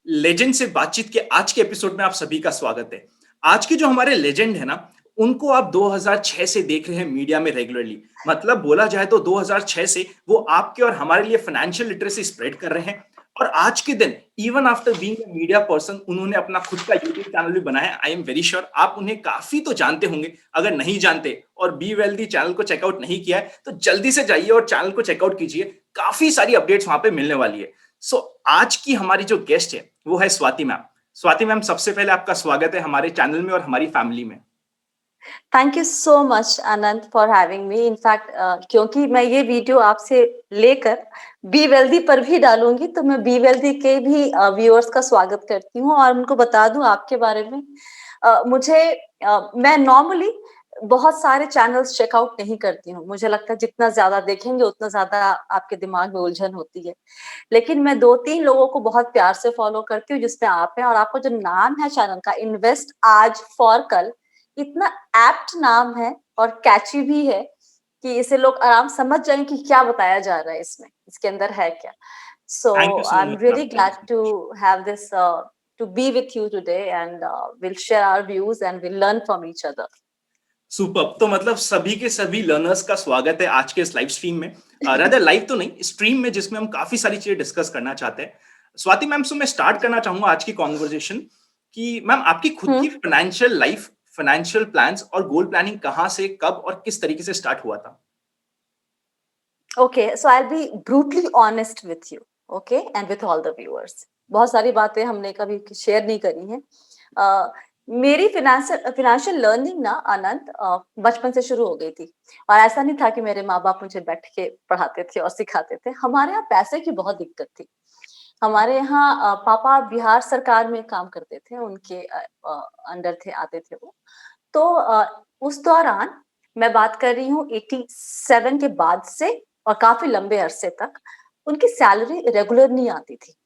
Legend से बातचीत के आज के एपिसोड में आप सभी का स्वागत है। आज के जो हमारे लेजेंड है ना, उनको आप 2006 से देख रहे हैं मीडिया में रेगुलरली। मतलब बोला जाए तो 2006 से वो आपके और हमारे लिए फाइनेंशियल लिटरेसी स्प्रेड कर रहे हैं। और आज के दिन even after being a media person उन्होंने अपना खुद का यूट्यूब चैनल भी बनाया है। आई एम वेरी श्योर आप उन्हें काफी तो जानते होंगे। अगर नहीं जानते और बी वेल्दी चैनल को चेकआउट नहीं किया है तो जल्दी से जाइए और चैनल को चेकआउट कीजिए। काफी सारी अपडेट्स वहां पे मिलने वाली है। सो आज की हमारी जो गेस्ट है वो है स्वाति मैम। स्वाति मैम, सबसे पहले आपका स्वागत है हमारे चैनल में और हमारी फैमिली में। Thank you so much Anant for having me. In fact क्योंकि मैं ये वीडियो आपसे लेकर बी वेल्दी पर भी डालूंगी, तो मैं बी वेल्दी के भी व्यूअर्स का स्वागत करती हूँ और उनको बता दूं आपके बारे में। मैं नॉर्मली बहुत सारे चैनल्स चेकआउट नहीं करती हूँ। मुझे लगता है जितना ज्यादा देखेंगे उतना ज्यादा आपके दिमाग में उलझन होती है। लेकिन मैं 2-3 लोगों को बहुत प्यार से फॉलो करती हूँ, जिसमें आप हैं। और आपका जो नाम है चैनल का, इन्वेस्ट आज फॉर कल, इतना एप्ट नाम है और कैची भी है कि इसे लोग आराम समझ जाएंगे कि क्या बताया जा रहा है, इसमें इसके अंदर है क्या। So thank you I so am much ma'am, really thank you glad so too much. Have this to be with you today, and we'll share our views and we'll learn from each other. Super. तो मतलब सभी के सभी learners का स्वागत है आज के इस लाइव स्ट्रीम में। रादर लाइव तो नहीं, स्ट्रीम में, जिसमें हम काफी सारी चीजें डिस्कस करना चाहते हैं। स्वाति मैम से मैं स्टार्ट करना चाहूंगा आज की कॉन्वर्जेशन कि मैम आपकी खुद की हम्म फाइनेंशियल लाइफ, फाइनेंशियल प्लान्स और गोल प्लानिंग कहाँ से, कब और किस तरीके से स्टार्ट हुआ था? Okay, so I'll be brutally honest with you, okay, and with all the viewers. बहुत सारी बातें हमने कभी शेयर नहीं करी हैं। मेरी फिनेंशियल लर्निंग ना अनंत बचपन से शुरू हो गई थी। और ऐसा नहीं था कि मेरे माँ बाप मुझे बैठ के पढ़ाते थे और सिखाते थे। हमारे यहाँ पैसे की बहुत दिक्कत थी। हमारे यहाँ पापा बिहार सरकार में काम करते थे, उनके अंडर थे, आते थे वो। तो उस दौरान मैं बात कर रही हूँ 87 के बाद से, और काफी लंबे अरसे तक उनकी सैलरी रेगुलर नहीं आती थी।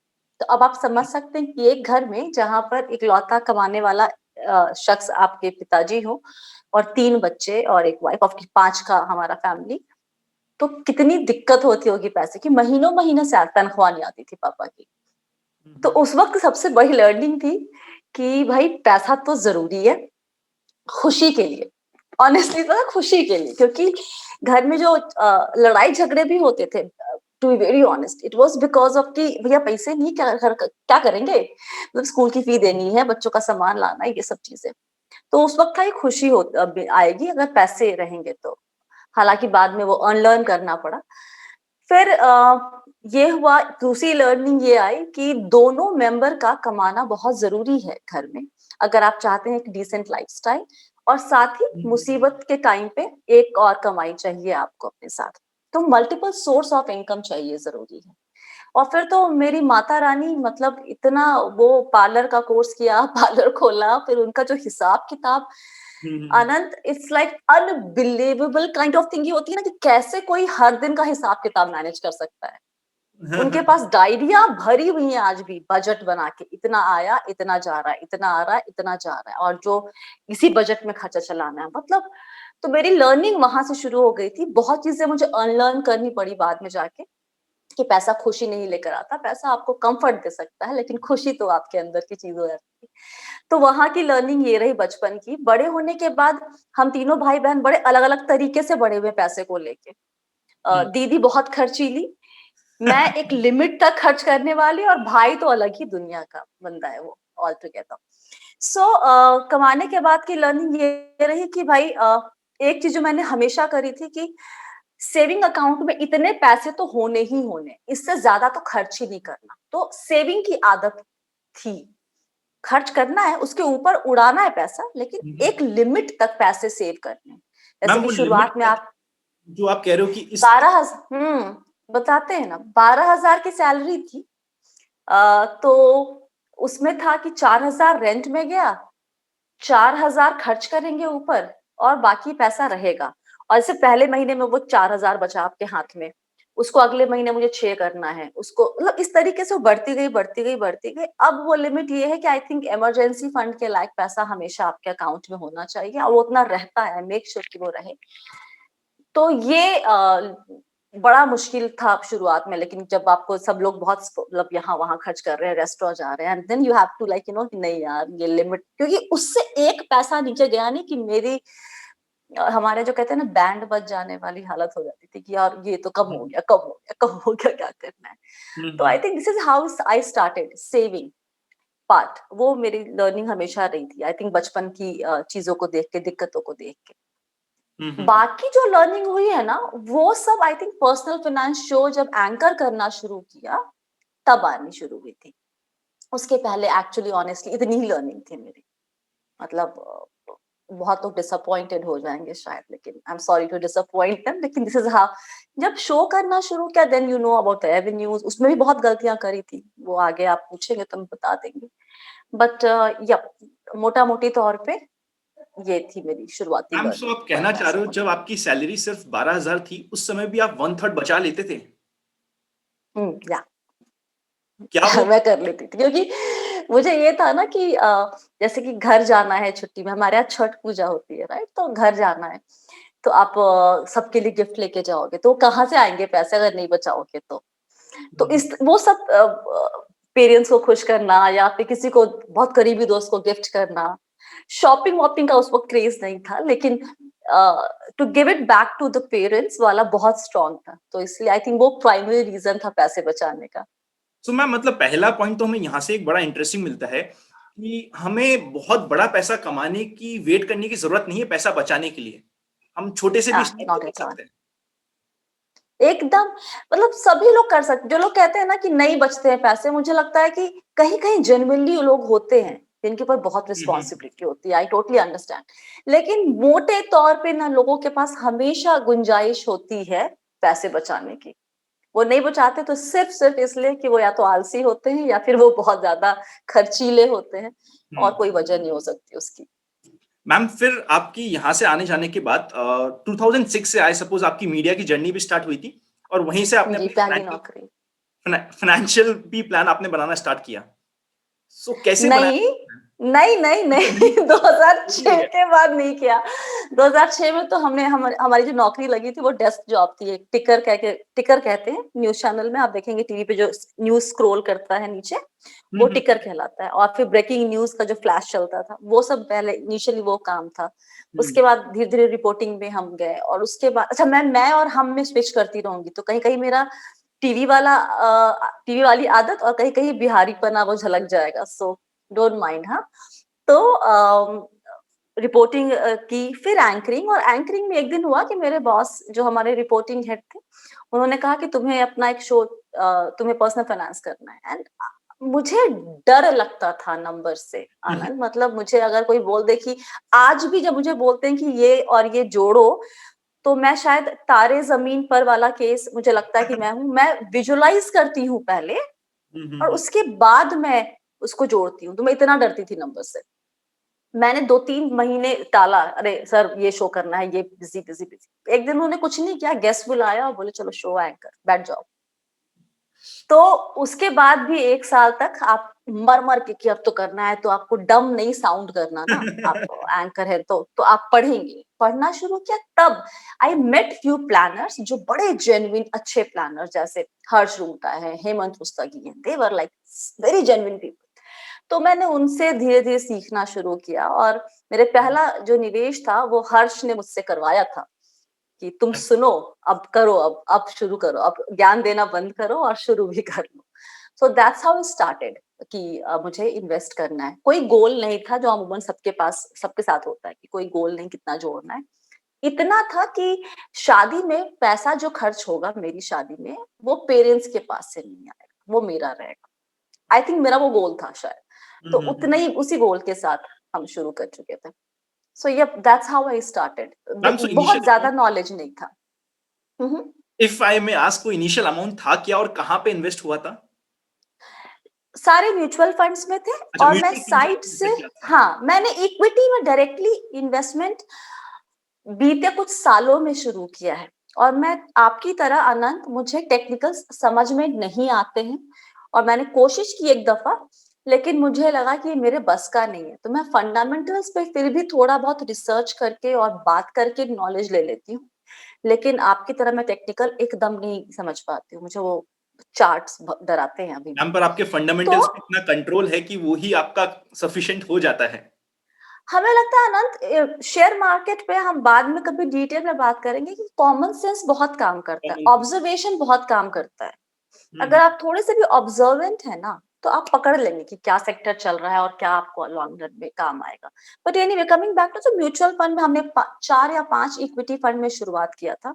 तो अब आप समझ सकते हैं कि एक घर में जहां पर इकलौता कमाने वाला शख्स आपके पिताजी हो, और 3 बच्चे और एक वाइफ, ऑफ 5 का हमारा फैमिली, तो कितनी दिक्कत होती होगी पैसे की। महीनों महीनों से तनख्वाह नहीं आती थी पापा की। तो उस वक्त सबसे बड़ी लर्निंग थी कि भाई पैसा तो जरूरी है खुशी के लिए। ऑनेस्टली तो खुशी के लिए, क्योंकि घर में जो लड़ाई झगड़े भी होते थे, to be very honest, it was because of कि भैया पैसे नहीं, क्या करेंगे, मतलब स्कूल की फी देनी है, बच्चों का सामान लाना है, ये सब चीजें। तो उस वक्त था ये खुशी आएगी अगर पैसे रहेंगे तो। हालांकि बाद में वो अनलर्न करना पड़ा। फिर ये हुआ, दूसरी लर्निंग ये आई कि दोनों मेंबर का कमाना बहुत जरूरी है घर में, अगर आप चाहते हैं एक डिसेंट लाइफस्टाइल। और साथ ही मुसीबत के टाइम पे एक और कमाई चाहिए आपको अपने साथ। तो मल्टीपल सोर्स ऑफ इनकम चाहिए, जरूरी है। और फिर तो मेरी माता रानी, मतलब इतना, वो पार्लर का कोर्स किया, पार्लर खोला, फिर उनका जो हिसाब किताब, अनंत, it's like unbelievable kind of thing. ये होती है ना कि कैसे कोई हर दिन का हिसाब किताब मैनेज कर सकता है। उनके पास डायरिया भरी हुई है आज भी, बजट बना के, इतना आया, इतना जा रहा है, इतना आ रहा है, इतना जा रहा है, और जो इसी बजट में खर्चा चलाना है, मतलब। तो मेरी लर्निंग वहां से शुरू हो गई थी। बहुत चीजें मुझे अनलर्न करनी पड़ी बाद में जाके, कि पैसा खुशी नहीं लेकर आता। पैसा आपको कंफर्ट दे सकता है, लेकिन खुशी तो आपके अंदर की चीज हो जाती है। तो वहां की लर्निंग ये रही बचपन की। बड़े होने के बाद हम तीनों भाई बहन बड़े अलग अलग तरीके से बड़े हुए पैसे को लेके। दीदी बहुत खर्चीली, मैं एक लिमिट तक खर्च करने वाली, और भाई तो अलग ही दुनिया का बंदा है वो, ऑल टुगेदर। सो कमाने के बाद की लर्निंग ये रही कि भाई एक चीज जो मैंने हमेशा करी थी कि सेविंग अकाउंट में इतने पैसे तो होने ही होने, इससे ज्यादा तो खर्च ही नहीं करना। तो सेविंग की आदत थी। खर्च करना है, उसके ऊपर उड़ाना है पैसा, लेकिन एक लिमिट तक पैसे सेव करने हैं। जैसे मैम कि वो शुरुआत लिमिट में तक आप जो आप कह रहे हो कि इस 12,000, बताते हैं ना, 12,000 की सैलरी थी। तो उसमें था कि 4,000 रेंट में गया, 4,000 खर्च करेंगे ऊपर, और बाकी पैसा रहेगा। और इससे पहले महीने में वो 4,000 बचा आपके हाथ में, उसको अगले महीने मुझे 6 करना है उसको, मतलब इस तरीके से वो बढ़ती गई, बढ़ती गई, बढ़ती गई। अब वो लिमिट ये है कि आई थिंक इमरजेंसी फंड के लायक पैसा हमेशा आपके अकाउंट में होना चाहिए, और वो उतना रहता है, मेक श्योर कि वो रहे। तो ये बड़ा मुश्किल था शुरुआत में, लेकिन जब आपको सब लोग बहुत मतलब यहाँ वहां खर्च कर रहे हैं, रेस्टोरेंट जा रहे हैं, and then you have to like नहीं यार ये लिमिट, क्योंकि उससे एक पैसा नीचे गया नहीं कि मेरी हमारे जो कहते हैं ना बैंड बज जाने वाली हालत हो जाती थी कि यार ये तो कम हो हम्म, गया, कम हो गया, कम हो गया, क्या करना है। तो I hmm, think this is how I started saving part. वो मेरी लर्निंग हमेशा रही थी, आई थिंक बचपन की चीजों को देख के, दिक्कतों को देख के। हम्म, बाकी जो लर्निंग हुई है ना, वो सब I think personal finance show जब एंकर करना शुरू किया तब आनी शुरू हुई थी। उसके पहले एक्चुअली ऑनेस्टली इतनी ही लर्निंग थी मेरी। मतलब बहुत लोग डिसअपॉइंटेड हो जाएंगे शायद, लेकिन I am sorry to disappoint them, लेकिन दिस इज हाउ। जब शो करना शुरू किया then you know about revenues, उसमें भी बहुत गलतियां करी थी, वो आगे आप पूछेंगे तो हम बता देंगे। बट यप, मोटा मोटी तौर पे ये थी मेरी शुरुआती मैम सो लर्निंग आप कहना चाह फाइनेंस रहे हो को जब लेकर। आपकी सैलरी सिर्फ 12,000 थी उस समय भी आप वन थर्ड बचा लेते थे? या क्या वो मैं कर लेती थी, क्योंकि मुझे ये था ना कि जैसे कि घर जाना है छुट्टी में, हमारे यहाँ छठ पूजा होती है राइट, तो घर जाना है, तो आप सबके लिए गिफ्ट लेके जाओगे, तो कहाँ से आएंगे पैसे अगर नहीं बचाओगे तो हम्म, इस वो सब पेरेंट्स को खुश करना या फिर किसी को बहुत करीबी दोस्त को गिफ्ट करना, शॉपिंग वॉपिंग का उस वक्त क्रेज नहीं था, लेकिन to give it back to the parents वाला बहुत स्ट्रांग था, तो इसलिए आई थिंक वो प्राइमरी रीजन था पैसे बचाने का। सो मैम मतलब पहला पॉइंट तो हमें यहाँ से एक बड़ा इंटरेस्टिंग मिलता है कि हमें बहुत बड़ा पैसा कमाने की वेट करने की जरूरत नहीं है पैसा बचाने के लिए। हम छोटे से भी स्टार्ट तो नॉट कर एट ऑल, सकते हैं। एकदम। मतलब सभी लोग कर सकते, जो लोग कहते हैं ना कि नहीं बचते हैं पैसे, मुझे लगता है कि कहीं कहीं जेन्युइनली लोग होते हैं जिनके ऊपर बहुत हम्म, रिस्पॉन्सिबिलिटी होती है, आई टोटली अंडरस्टैंड, लेकिन मोटे तौर पे ना लोगों के पास हमेशा गुंजाइश होती है पैसे बचाने की। वो नहीं बचाते तो सिर्फ सिर्फ इसलिए कि वो या तो आलसी होते हैं या फिर वो बहुत ज्यादा खर्चीले होते हैं, और हम्म। कोई वजह नहीं हो सकती उसकी। मैम फिर आपकी यहाँ से आने जाने के बाद 2006 से आई सपोज आपकी मीडिया की जर्नी भी स्टार्ट हुई थी और वहीं से आपने जी, अपनी पहली नौकरी। फाइनेंशियल भी प्लान आपने बनाना स्टार्ट किया। सो कैसे बनाया? नहीं, नहीं, नहीं, अच्छा नहीं नहीं किया, वो भी 2006 है। के बाद नहीं किया। 2006 में तो हमने हमारी जो नौकरी लगी थी वो डेस्क जॉब थी, एक टिकर कहते हैं, न्यूज़ चैनल में आप देखेंगे टीवी पे जो न्यूज़ स्क्रॉल करता है नीचे, वो टिकर हम्म, कहलाता है, और फिर ब्रेकिंग न्यूज़ का जो फ्लैश चलता था, वो सब पहले इनिशियली वो काम था। हम्म, उसके बाद धीरे-धीरे रिपोर्टिंग में हम गए, और उसके बाद अच्छा मैं और हम में स्विच करती रहूँगी, तो कहीं-कहीं मेरा टीवी वाली आदत और कहीं-कहीं बिहारीपना वो झलक जाएगा, सो डोंट माइंड, हाँ। तो रिपोर्टिंग की, फिर एंकरिंग, और एंकरिंग में एक दिन हुआ कि मेरे बॉस जो हमारे रिपोर्टिंग हेड थे, उन्होंने कहा कि तुम्हें अपना एक शो, तुम्हें पर्सनल फाइनेंस करना है, एंड मुझे डर लगता था नंबर से हम्म, आनंद, मतलब मुझे अगर कोई बोल दे कि आज भी जब मुझे बोलते हैं कि ये और ये जोड़ो, तो मैं शायद तारे जमीन पर वाला केस मुझे लगता है कि मैं हूँ, मैं विजुलाइज करती हूँ पहले और हम्म, उसके बाद मैं उसको जोड़ती हूँ, तो मैं इतना डरती थी नंबर से। मैंने 2-3 महीने टाला, अरे सर ये शो करना है, ये बिज़ी, बिज़ी, बिज़ी। एक दिन उन्होंने कुछ नहीं किया, गेस्ट बुलाया और बोले चलो शो एंकर, बैठ जाओ। तो उसके बाद भी 1 साल तक आप मर-मर के कि अब तो करना है, तो आपको डम नहीं साउंड करना ना, आप एंकर है तो आप पढ़ेंगे। पढ़ना शुरू किया तब आई मेट फ्यू प्लानर्स जो बड़े जेन्युइन अच्छे प्लानर्स, जैसे हर्ष रूंगटा है, हेमंत रुस्तगी हैं, they were like very genuine people. तो मैंने उनसे धीरे-धीरे सीखना शुरू किया, और मेरे पहला जो निवेश था वो हर्ष ने मुझसे करवाया था कि तुम सुनो, अब करो, अब शुरू करो, अब ज्ञान देना बंद करो और शुरू भी कर लो। So that's how it started कि मुझे इन्वेस्ट करना है। कोई गोल नहीं था जो अमूमन सबके साथ होता है कि कोई गोल नहीं कितना जोड़ना है। इतना था कि शादी में पैसा जो खर्च होगा मेरी शादी में, वो पेरेंट्स के पास से नहीं आएगा, वो मेरा रहेगा। आई थिंक मेरा वो गोल था शायद। तो उतने ही उसी गोल के साथ हम शुरू कर चुके थे। So yup, that's how I started. Ma'am so बहुत इनिशियल ज़्यादा नॉलेज नहीं था। हुँ, हुँ। इफ आई मे आस्क कोई इनिशियल अमाउंट था क्या और कहाँ पे इन्वेस्ट हुआ था? सारे म्यूचुअल फंड्स में थे, अच्छा और मैं म्यूचुअल फंड से साइट आपने से, ऐसा किया था। हाँ, मैंने इक्विटी में डायरेक्टली इन्वेस्टमेंट बीते कुछ सालों में शुरू किया है, और मैं आपकी तरह अनंत, मुझे टेक्निकल्स समझ में नहीं आते हैं, और मैंने कोशिश की एक दफा, लेकिन मुझे लगा कि ये मेरे बस का नहीं है, तो मैं फंडामेंटल्स पे फिर भी थोड़ा बहुत रिसर्च करके और बात करके नॉलेज ले लेती हूँ। लेकिन आपकी तरह मैं टेक्निकल एकदम नहीं समझ पाती हूँ, मुझे वो चार्ट्स डराते हैं अभी भी। मैम पर आपके तो फंडामेंटल्स पे इतना कंट्रोल है कि वो ही आपका सफिशिएंट हो जाता है। हमें लगता है अनंत, शेयर मार्केट पे हम बाद में कभी डिटेल में बात करेंगे कि कॉमन सेंस बहुत काम करता है, कॉमन सेंस। ऑब्जर्वेशन बहुत काम करता है। हुँ, अगर हुँ। आप थोड़े से भी ऑब्जर्वेंट है ना, तो आप पकड़ लेंगे कि क्या सेक्टर चल रहा है और क्या आपको लॉन्ग रन में काम आएगा। But anyway, coming back to, तो म्यूचुअल फंड में हमने 4 या 5 इक्विटी फंड में शुरुआत किया था,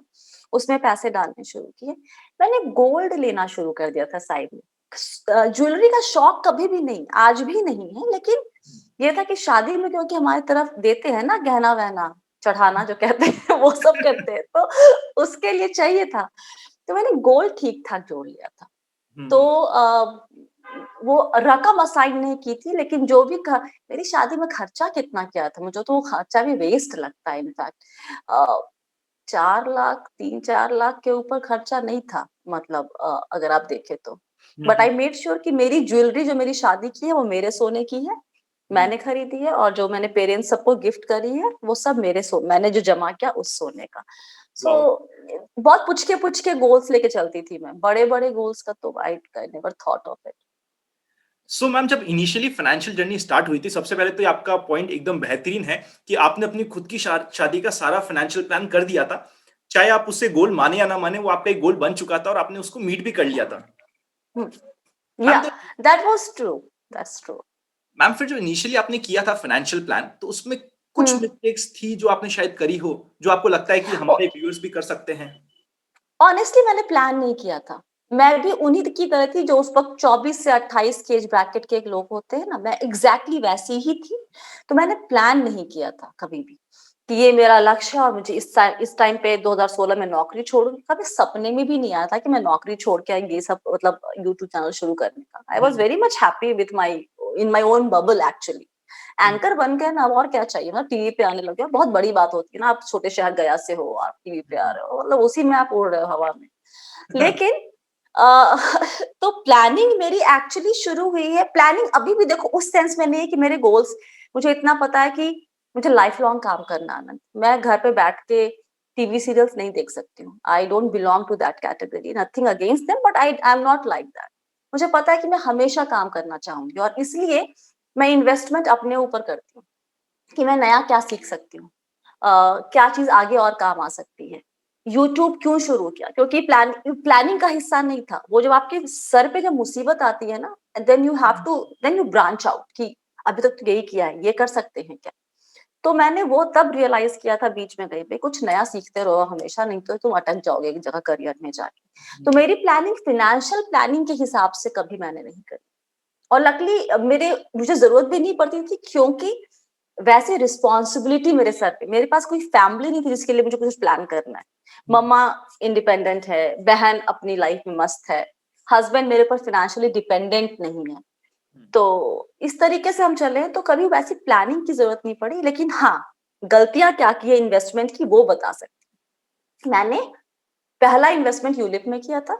उसमें पैसे डालने शुरू किए। मैंने गोल्ड लेना शुरू कर दिया था साइड में। ज्वेलरी का शौक कभी भी नहीं, आज भी नहीं है, लेकिन ये था कि शादी में क्योंकि हमारी तरफ देते हैं ना गहना वहना, चढ़ाना जो कहते हैं वो सब करते हैं, तो उसके लिए चाहिए था। तो मैंने गोल्ड ठीक ठाक जोड़ लिया था। हुँ, तो हुँ। वो रकम असाइन नहीं की थी, लेकिन जो भी मेरी शादी में खर्चा कितना किया था, मुझे तो वो खर्चा भी वेस्ट लगता है इनफैक्ट। 4 लाख, 3-4 लाख के ऊपर खर्चा नहीं था, मतलब अगर आप देखें तो। Hmm, but hmm. I made sure कि मेरी ज्वेलरी जो मेरी शादी की है वो मेरे सोने की है, हुँ। मैंने खरीदी है, और जो मैंने पेरेंट्स सबको गिफ्ट करी है वो सब मैंने जो जमा किया उस सोने का। So wow! बहुत पूछ के गोल्स लेके चलती थी मैं, बड़े-बड़े गोल्स का तो I never thought of it. So ma'am जब इनिशियली फाइनेंशियल जर्नी स्टार्ट हुई थी, सबसे पहले तो ये आपका पॉइंट एकदम बेहतरीन है कि आपने अपनी खुद की शादी का सारा फाइनेंशियल प्लान कर दिया था। चाहे आप उसे गोल माने या ना माने, वो आपका एक गोल बन चुका था और आपने उसको मीट भी कर लिया था। हुँ, मैम या तो that was true, that's true. Ma'am फिर जो इनिशियली आपने किया था फाइनेंशियल प्लान, तो उसमें कुछ हुँ, मिस्टेक्स थी जो आपने शायद करी हो, जो आपको लगता है कि ओ हमारे व्यूअर्स भी कर सकते हैं? ऑनेस्टली मैंने प्लान नहीं किया था। मैं भी उन्हीं की तरह थी जो उस वक़्त 24 से 28 के एज ब्रैकेट के एक लोग होते हैं ना, मैं एग्ज़ैक्टली वैसी ही थी। तो मैंने प्लान नहीं किया था कभी भी, कि ये मेरा लक्ष्य है और मुझे इस टाइम पे 2016 में नौकरी छोड़ूँगी। कभी सपने में भी नहीं आया था कि मैं नौकरी छोड़ के ये सब, मतलब यूट्यूब चैनल शुरू करने का। I hmm, was very much happy with in my own bubble actually. Hmm, anchor बन गए ना, अब और क्या चाहिए ना, टीवी पे आने लग गए, बहुत बड़ी बात होती है ना, आप छोटे शहर गया से हो, आप टीवी पे आ हुँ, रहे हो, मतलब उसी में आप उड़ रहे हो हवा में। लेकिन अ, तो प्लानिंग मेरी एक्चुअली शुरू हुई है, प्लानिंग अभी भी देखो उस सेंस में नहीं है कि मेरे गोल्स, मुझे इतना पता है कि मुझे लाइफ लॉन्ग काम करना है आनंद। मैं घर पे बैठ के टीवी सीरियल्स नहीं देख सकती हूँ। I don't belong to that category, nothing against them, but I am not like that. मुझे पता है कि मैं हमेशा काम करना चाहूँगी, और इसलिए मैं इन्वेस्टमेंट अपने ऊपर करती हूँ कि मैं नया क्या सीख सकती हूँ। क्या चीज़ आगे और काम आ सकती है। यूट्यूब क्यों शुरू किया? क्योंकि प्लानिंग का हिस्सा नहीं था। वो जब आपके सर पे जब मुसीबत आती है ना, देन यू ब्रांच आउट कि अभी तक तो यही किया है, ये कर सकते हैं क्या? तो मैंने वो तब रियलाइज़ किया था बीच में कहीं पे, कुछ नया सीखते रहो हमेशा, नहीं तो तुम अटक जाओगे एक जगह करियर में जाके। तो हुँ, मेरी प्लानिंग फाइनेंशियल प्लानिंग के हिसाब से कभी मैंने नहीं करी। और लकीली मेरे मुझे ज़रूरत भी नहीं पड़ती थी, क्योंकि वैसे रिस्पॉन्सिबिलिटी मेरे सर पे, मेरे पास कोई फैमिली नहीं थी जिसके लिए मुझे कुछ प्लान करना है। हुँ, मम्मा इंडिपेंडेंट है, बहन अपनी लाइफ में मस्त है, हस्बैंड मेरे पर फाइनेंशियली डिपेंडेंट नहीं है। हुँ। तो इस तरीके से हम चले, तो कभी वैसी प्लानिंग की ज़रूरत नहीं पड़ी। लेकिन हाँ, गलतियाँ क्या की है इन्वेस्टमेंट की, वो बता सकती हूँ। मैंने पहला इन्वेस्टमेंट यूलिप में किया था,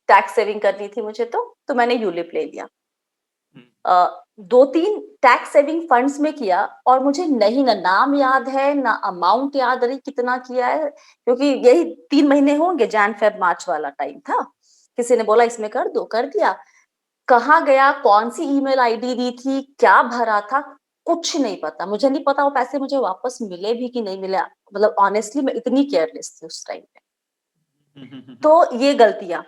टैक्स सेविंग करनी थी मुझे, तो मैंने यूलिप ले लिया। हुँ, 2-3 टैक्स सेविंग फंड्स में किया, और मुझे नहीं, ना नाम याद है, ना अमाउंट याद है कितना किया है, क्योंकि यही 3 महीने होंगे, जैन, फेब, मार्च वाला टाइम था। किसी ने बोला इसमें कर दो, कर दिया। कहाँ गया, कौन-सी ईमेल आईडी दी थी, क्या भरा था, कुछ नहीं पता। मुझे नहीं पता वो पैसे मुझे वापस मिले भी कि नहीं मिले। मतलब ऑनेस्टली मैं इतनी केयरलेस थी उस टाइम पे। हुँ, हुँ, हुँ, तो हुँ। ये गलतियाँ,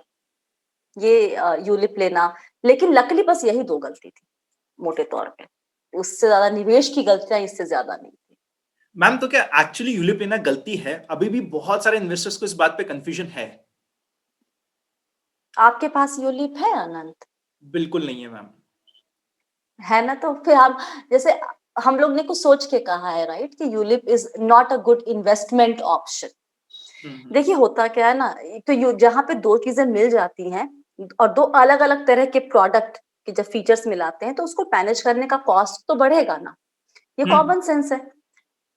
ये यूलिप लेना, लेकिन लकीली बस यही 2 गलती थी। मोटे तौर पे। उससे ज़्यादा निवेश की गलतियाँ इससे ज़्यादा नहीं थी। मैम तो क्या एक्चुअली यूलिप लेना गलती है? अभी भी बहुत सारे इन्वेस्टर्स को इस बात पे कन्फ्यूजन है। आपके पास यूलिप है अनंत? बिल्कुल नहीं है मैम। है ना? तो फिर हम जैसे हम लोग ने कुछ सोच के कहा है, राइट, कि ULIP is not a good investment option. Hmm, hmm, देखिए होता क्या है ना, एक तो यू जहाँ पे 2 चीज़ें मिल जाती हैं और 2 अलग-अलग तरह के प्रोडक्ट के जब फीचर्स मिलाते हैं, तो उसको मैनेज करने का कॉस्ट तो बढ़ेगा ना। ये हुँ, कॉमन सेंस है।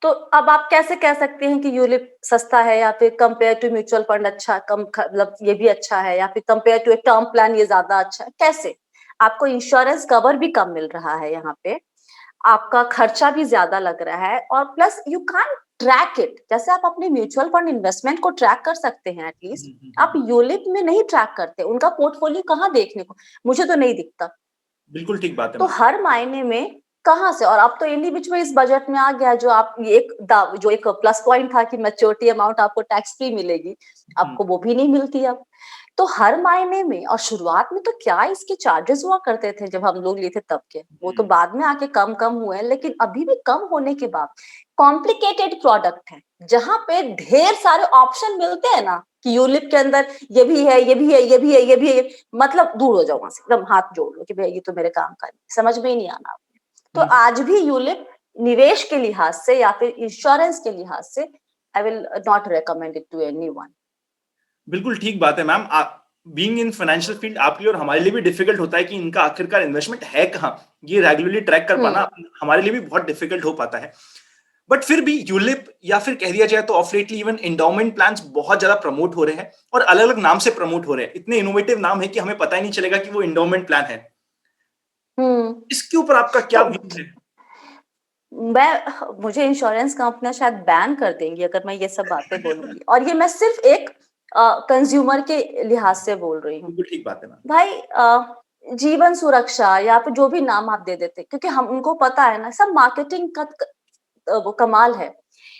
तो अब आप कैसे कह सकते हैं कि यूलिप सस्ता है, या फिर कंपेयर टू म्यूचुअल फंड अच्छा, कम मतलब ये भी अच्छा है, या फिर compare to a term plan ये ज़्यादा अच्छा है, कैसे? आपको इंश्योरेंस कवर भी कम मिल रहा है यहाँ पे। आपका खर्चा भी ज्यादा लग रहा है, और plus you can't track it. जैसे आप अपने म्यूचुअल फंड इन्वेस्टमेंट को ट्रैक कर सकते हैं एटलीस्ट, आप यूलिप में नहीं ट्रैक करते। उनका पोर्टफोलियो कहाँ देखने को, मुझे तो नहीं दिखता। बिल्कुल ठीक बात है तो मैम। हर मायने में कहाँ से, और अब तो इंडिविजुअल इस बजट में आ गया, जो आप ये जो एक प्लस पॉइंट था कि मैच्योरिटी अमाउंट आपको टैक्स फ्री मिलेगी, आपको वो भी नहीं मिलती अब। तो हर मायने में, और शुरुआत में तो क्या इसके चार्जेस हुआ करते थे जब हम लोग लिए थे तब के, वो तो बाद में आके कम कम हुए हैं, लेकिन अभी भी कम होने के बाद कॉम्प्लिकेटेड प्रोडक्ट है, जहां पे ढेर सारे ऑप्शन मिलते हैं ना, कि यूलिप के अंदर ये भी है, ये भी है, ये भी है, ये भी है, मतलब दूर हो जाओ वहां से, एकदम हाथ जोड़ लो कि भैया ये तो मेरे काम का नहीं, समझ में ही नहीं आना आपने। तो आज भी यूलिप निवेश के लिहाज से या फिर इंश्योरेंस के लिहाज से, I will not recommend it to anyone. बिल्कुल ठीक बात है ma'am. Being in financial field आपके लिए और हमारे लिए भी डिफिकल्ट होता है कि इनका आखिरकार इन्वेस्टमेंट है कहाँ, ये रेगुलरली ट्रैक कर पाना हमारे लिए भी बहुत डिफिकल्ट हो पाता है। बट फिर भी यूलिप या फिर कह दिया जाए तो of lately even endowment plans बहुत ज्यादा प्रमोट हो रहे हैं, और अलग अलग नाम से प्रमोट हो रहे हैं। इतने इनोवेटिव नाम है कि हमें पता ही नहीं चलेगा कि वो एंडोमेंट प्लान है। हम्म। इसके ऊपर आपका क्या तो व्यू है? मुझे इंश्योरेंस कंपनियां शायद बैन कर देंगी अगर मैं ये सब बातें बोलूंगी, और ये मैं सिर्फ एक कंज्यूमर के लिहाज से बोल रही हूँ। बिल्कुल ठीक बात है मैम। भाई जीवन सुरक्षा या फिर जो भी नाम आप दे देते, क्योंकि हम उनको पता है ना, सब मार्केटिंग का वो कमाल है।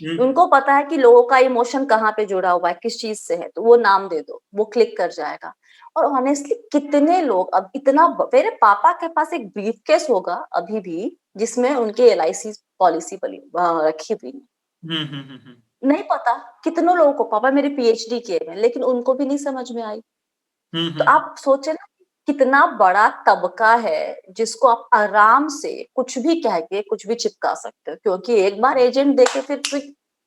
हम्म उनको पता है कि लोगों का इमोशन कहाँ पे जुड़ा हुआ है, किस चीज से है, तो वो नाम दे दो, वो क्लिक कर जाएगा। और ऑनेस्टली कितने लोग, अब इतना मेरे पापा के पास एक ब्रीफकेस होगा अभी भी जिसमें उनकी एलआईसी पॉलिसी रखी हुई है। हम्म हम्म हम्म हम्म नहीं पता कितनों लोगों को, पापा मेरे पीएचडी किए हैं लेकिन उनको भी नहीं समझ में आई। तो हम्म। आप सोचे ना, कितना बड़ा तबका है जिसको आप आराम से कुछ भी कह के कुछ भी चिपका सकते हो, क्योंकि एक बार एजेंट देके फिर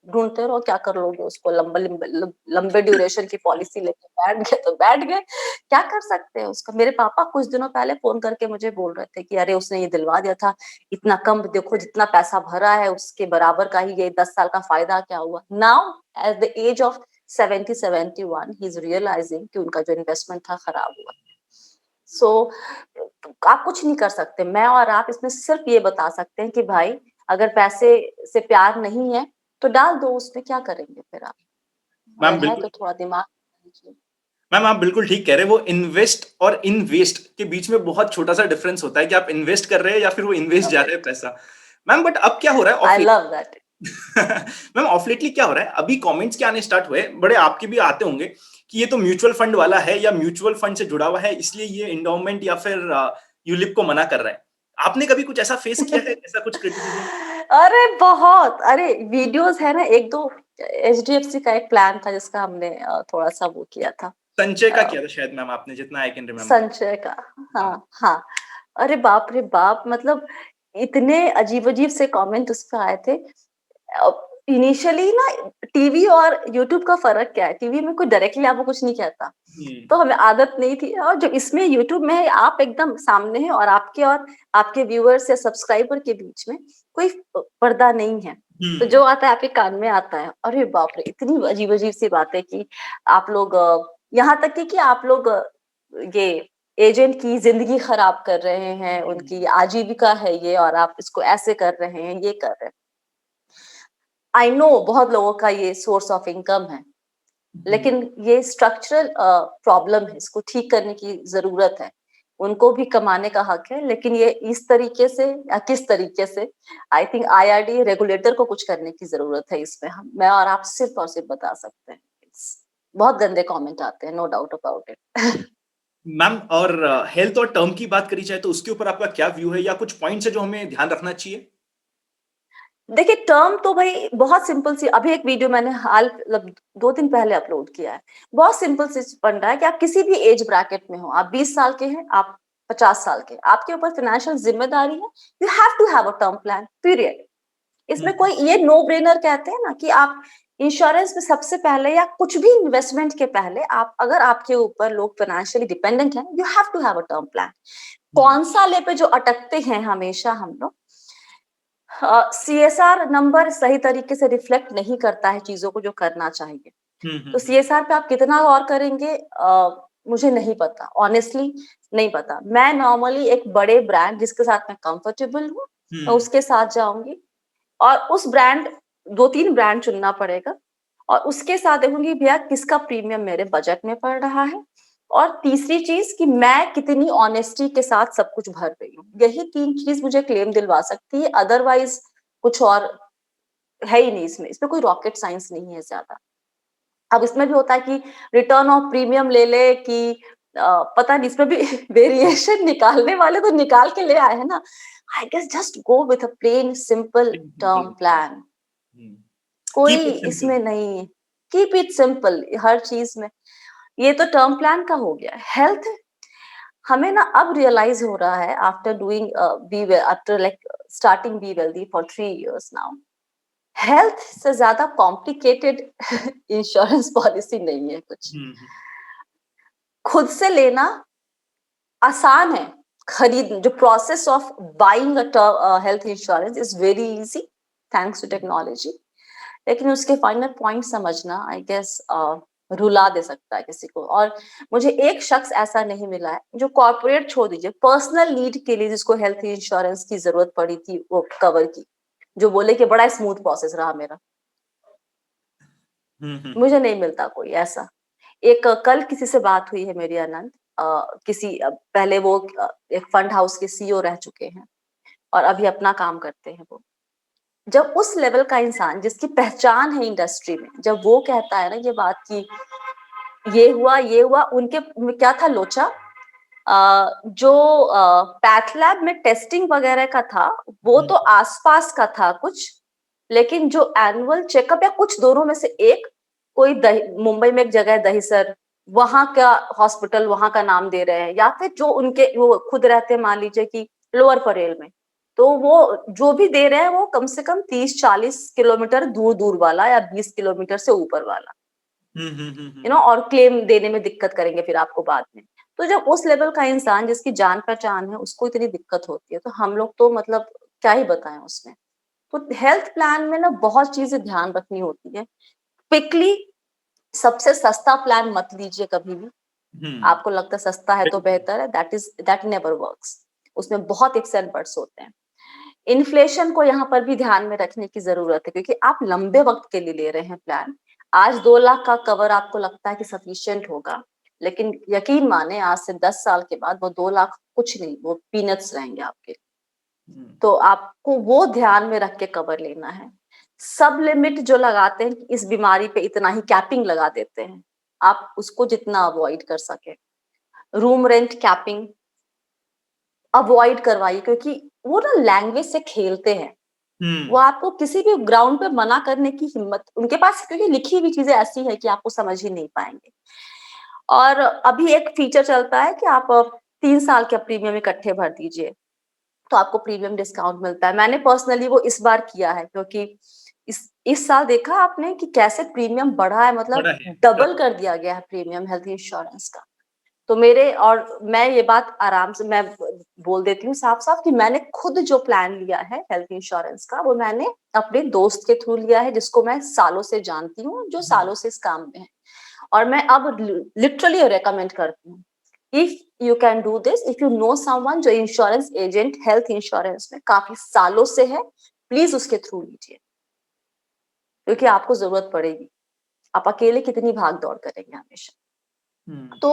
ढूंढते रहो, क्या कर लोगे उसको, लंबे लंबे लंबे ड्यूरेशन की पॉलिसी लेके बैठ गए तो बैठ गए, क्या कर सकते हैं उसका। मेरे पापा कुछ दिनों पहले फोन करके मुझे बोल रहे थे कि अरे उसने ये दिलवा दिया था, इतना कम, देखो जितना पैसा भरा है उसके बराबर का ही ये 10 साल का फायदा क्या हुआ। Now at the age of 70-71 he is realizing कि उनका जो इन्वेस्टमेंट था खराब हुआ। सो आप कुछ नहीं कर सकते, मैं और आप इसमें सिर्फ ये बता सकते हैं कि भाई अगर पैसे से प्यार नहीं है तो डाल दो उसमें, क्या करेंगे फिर आप, मैम अगर है बिल्कुल। तो थोड़ा दिमाग लगाइए। मैम आप बिल्कुल ठीक कह रहे हैं। वो इन्वेस्ट और इनवेस्ट के बीच में बहुत छोटा सा डिफरेंस होता है कि आप इन्वेस्ट कर रहे हैं या फिर वो इन्वेस्ट जा रहे हैं करेक्ट, पैसा। मैम बट अब क्या हो रहा है of I love that. Ma'am of lately क्या हो रहा है, अभी कमेंट्स क्या आने स्टार्ट हुए, बड़े आपके भी आते होंगे कि ये तो म्यूचुअल फंड वाला है या म्यूचुअल फंड से जुड़ा हुआ है, इसलिए ये इंडोमेंट या फिर यूलिप को मना कर रहा है। आपने कभी कुछ ऐसा फेस किया है, ऐसा कुछ क्रिटिसिज्म? अरे बहुत, अरे वीडियोस है ना, एक दो एचडीएफसी का एक प्लान था जिसका हमने थोड़ा सा वो किया था, संचय का अ, किया था शायद मैम आपने, जितना आई कैन रिमेम्बर। संचय का। हाँ हाँ। अरे बाप रे बाप, मतलब इतने अजीब अजीब से कमेंट उस पे आए थे। इनिशियली ना, टीवी और यूट्यूब का फर्क क्या है, टीवी में कोई डायरेक्टली आपको कुछ नहीं कहता, तो हमें आदत नहीं थी, और जो इसमें यूट्यूब में है आप एकदम सामने है, और आपके व्यूअर्स या सब्सक्राइबर के बीच में कोई पर्दा नहीं है, तो जो आता है आपके कान में आता है। अरे बाप रे, इतनी अजीब अजीब सी बातें की आप लोग, यहाँ तक कि आप लोग ये एजेंट की जिंदगी खराब कर रहे हैं, उनकी आजीविका है ये, और आप इसको ऐसे कर रहे हैं, ये कर रहे हैं। आई नो बहुत लोगों का ये सोर्स ऑफ इनकम है, लेकिन ये स्ट्रक्चरल प्रॉब्लम है, इसको ठीक करने की जरूरत है। उनको भी कमाने का हक है, लेकिन ये इस तरीके से या किस तरीके से, आई थिंक आईआरडी रेगुलेटर को कुछ करने की जरूरत है इसमें। हम, मैं और आप सिर्फ और सिर्फ बता सकते हैं। बहुत गंदे कमेंट आते हैं, no doubt about it. Ma'am और हेल्थ और टर्म की बात करी जाए तो उसके ऊपर आपका क्या व्यू है, या कुछ पॉइंट्स है जो हमें ध्यान रखना चाहिए? देखिए टर्म तो भाई बहुत सिंपल सी, अभी एक वीडियो मैंने हाल मतलब 2 दिन पहले अपलोड किया है। बहुत सिंपल सी बन रहा है कि आप किसी भी एज ब्रैकेट में हो, आप 20 साल के हैं, आप 50 साल के, आपके ऊपर फाइनेंशियल जिम्मेदारी है, you have to have a term plan period. इसमें कोई ये नो ब्रेनर कहते हैं ना कि आप इंश्योरेंस में सबसे पहले या कुछ भी इन्वेस्टमेंट के पहले, आप अगर आपके ऊपर लोग फाइनेंशियली डिपेंडेंट हैं, you have to have a term plan. कौन सा ले पे जो अटकते हैं हमेशा हम लोग, सीएसआर नंबर सही तरीके से रिफ्लेक्ट नहीं करता है चीजों को जो करना चाहिए। तो हम्म। सीएसआर पे आप कितना गौर करेंगे, मुझे नहीं पता, ऑनेस्टली नहीं पता। मैं नॉर्मली एक बड़े ब्रांड जिसके साथ मैं कंफर्टेबल हूँ, मैं उसके साथ जाऊंगी और उस ब्रांड 2-3 ब्रांड चुनना पड़ेगा और उसके साथ देखूंगी भैया किसका प्रीमियम मेरे बजट में पड़ रहा है और तीसरी चीज कि मैं कितनी ऑनेस्टी के साथ सब कुछ भर रही हूँ। यही 3 चीज मुझे क्लेम दिलवा सकती है, अदरवाइज कुछ और है ही नहीं इसमें कोई रॉकेट साइंस नहीं है ज्यादा। अब इसमें भी होता है कि रिटर्न ऑफ प्रीमियम ले ले कि पता नहीं, इसमें भी वेरिएशन निकालने वाले तो निकाल के ले आए हैं ना। I guess just go with a plain simple term plan, कोई कीप इट इसमें सिंपल। नहीं है। कीप इट सिंपल हर चीज में। ये तो टर्म प्लान का हो गया। हेल्थ हमें ना अब रियलाइज हो रहा है after doing be after like starting be wealthy for 3 years now, health से ज्यादा कॉम्प्लिकेटेड इंश्योरेंस पॉलिसी नहीं है कुछ। खुद से लेना आसान है, खरीद जो process of buying a health insurance is very easy thanks to technology, लेकिन उसके फाइनल पॉइंट समझना आई गेस रुला दे सकता है किसी को। और मुझे एक शख्स ऐसा नहीं मिला है जो कॉर्पोरेट छोड़ दीजिए, पर्सनल नीड के लिए जिसको हेल्थ इंश्योरेंस की जरूरत पड़ी थी वो कवर की, जो बोले कि बड़ा स्मूथ प्रोसेस रहा मेरा। मुझे नहीं मिलता कोई ऐसा। एक कल किसी से बात हुई है मेरी आनंद, किसी पहले वो एक फंड हाउस के सीईओ रह चुके हैं और अभी अपना काम करते हैं वो। जब उस लेवल का इंसान जिसकी पहचान है इंडस्ट्री में, जब वो कहता है ना ये बात की ये हुआ उनके क्या था लोचा, जो पैथ लैब में टेस्टिंग वगैरह का था वो तो आसपास का था कुछ, लेकिन जो एनुअल चेकअप या कुछ दोनों में से एक, कोई मुंबई में एक जगह है दहीसर, वहां का हॉस्पिटल वहां का नाम दे रहे हैं, या फिर जो उनके वो खुद रहते हैं मान लीजिए कि लोअर परेल में, तो वो जो भी दे रहे हैं वो कम से कम 30-40 किलोमीटर दूर दूर वाला या 20 किलोमीटर से ऊपर वाला, और क्लेम देने में दिक्कत करेंगे फिर आपको बाद में। तो जब उस लेवल का इंसान जिसकी जान पहचान है उसको इतनी दिक्कत होती है, तो हम लोग तो मतलब क्या ही बताएं उसमें। तो हेल्थ प्लान में ना बहुत चीजें ध्यान रखनी होती है। क्विकली सबसे सस्ता प्लान मत लीजिए कभी भी। आपको लगता है सस्ता है तो बेहतर है, दैट नेवर वर्क्स। उसमें बहुत इफ्स एंड बट्स होते हैं। इन्फ्लेशन को यहाँ पर भी ध्यान में रखने की जरूरत है, क्योंकि आप लंबे वक्त के लिए ले रहे हैं प्लान। आज 2 लाख का कवर आपको लगता है कि सफिशिएंट होगा, लेकिन यकीन माने आज से 10 साल के बाद वो 2 लाख कुछ नहीं, वो पीनट्स रहेंगे आपके। तो आपको वो ध्यान में रख के कवर लेना है। सब लिमिट जो लगाते हैं इस बीमारी पे, इतना ही कैपिंग लगा देते हैं, आप उसको जितना अवॉइड कर सके। रूम रेंट कैपिंग अवॉइड करवाइए, क्योंकि वो ना लैंग्वेज से खेलते हैं। वो आपको किसी भी ग्राउंड पे मना करने की हिम्मत उनके पास, क्योंकि लिखी हुई चीजें ऐसी है कि आपको समझ ही नहीं पाएंगे। और अभी एक फीचर चलता है कि आप 3 साल के प्रीमियम इकट्ठे भर दीजिए तो आपको प्रीमियम डिस्काउंट मिलता है। मैंने पर्सनली वो इस बार किया है, क्योंकि इस साल देखा आपने कि कैसे प्रीमियम बढ़ा है, मतलब बड़ा है। डबल कर दिया गया है प्रीमियम हेल्थ इंश्योरेंस का। तो मेरे और मैं ये बात आराम से मैं बोल देती हूँ साफ साफ कि मैंने खुद जो प्लान लिया है हेल्थ इंश्योरेंस का, वो मैंने अपने दोस्त के थ्रू लिया है, जिसको मैं सालों से जानती हूँ, जो सालों से इस काम में है। और मैं अब लिटरली रेकमेंड करती हूँ, if you can do this, if you know someone जो इंश्योरेंस एजेंट हेल्थ इंश्योरेंस में काफी सालों से है, प्लीज उसके थ्रू लीजिए, क्योंकि आपको जरूरत पड़ेगी। आप अकेले कितनी भाग दौड़ करेंगे हमेशा। तो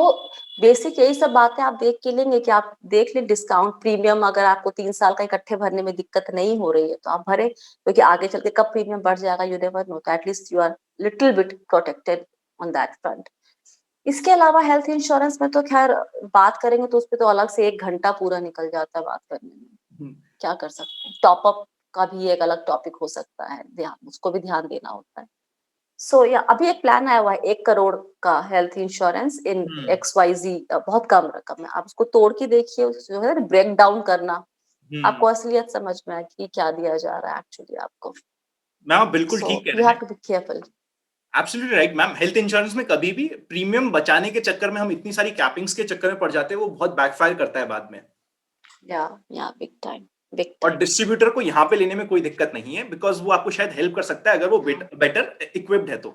बेसिक यही सब बातें आप देख के लेंगे कि आप देख लें डिस्काउंट प्रीमियम, अगर आपको 3 साल का इकट्ठे भरने में दिक्कत नहीं हो रही है तो आप भरे, क्योंकि आगे चल के कब प्रीमियम बढ़ जाएगा यू नेवर नो, तो at least you are little bit protected on that front. इसके अलावा हेल्थ इंश्योरेंस में तो खैर बात करेंगे तो उस पर तो अलग से 1 घंटा पूरा निकल जाता है बात करने में। क्या कर सकते हैं, टॉपअप का भी एक अलग टॉपिक हो सकता है, ध्यान उसको भी ध्यान देना होता है। सो या अभी एक प्लान आया हुआ है 1 करोड़ का हेल्थ इंश्योरेंस इन XYZ, बहुत कम रकम है। आप उसको तोड़ के देखिए, जो है ब्रेक डाउन करना, आपको असलियत समझ में आएगी क्या दिया जा रहा है एक्चुअली आपको। मैम आप बिल्कुल सो ठीक कह यू रहे हैव हैं। To be careful. Absolutely right ma'am. Health insurance में कभी भी प्रीमियम बचाने के चक्कर में हम इतनी सारी कैपिंग्स के चक्कर में पड़ जाते हैं, वो बहुत बैकफायर करता है बाद में। या बिग टाइम, बिग और टाइम। डिस्ट्रीब्यूटर को यहाँ पे लेने में कोई दिक्कत नहीं है, बिकॉज वो आपको शायद हेल्प कर सकता है अगर वो बेटर इक्विप्ड है तो।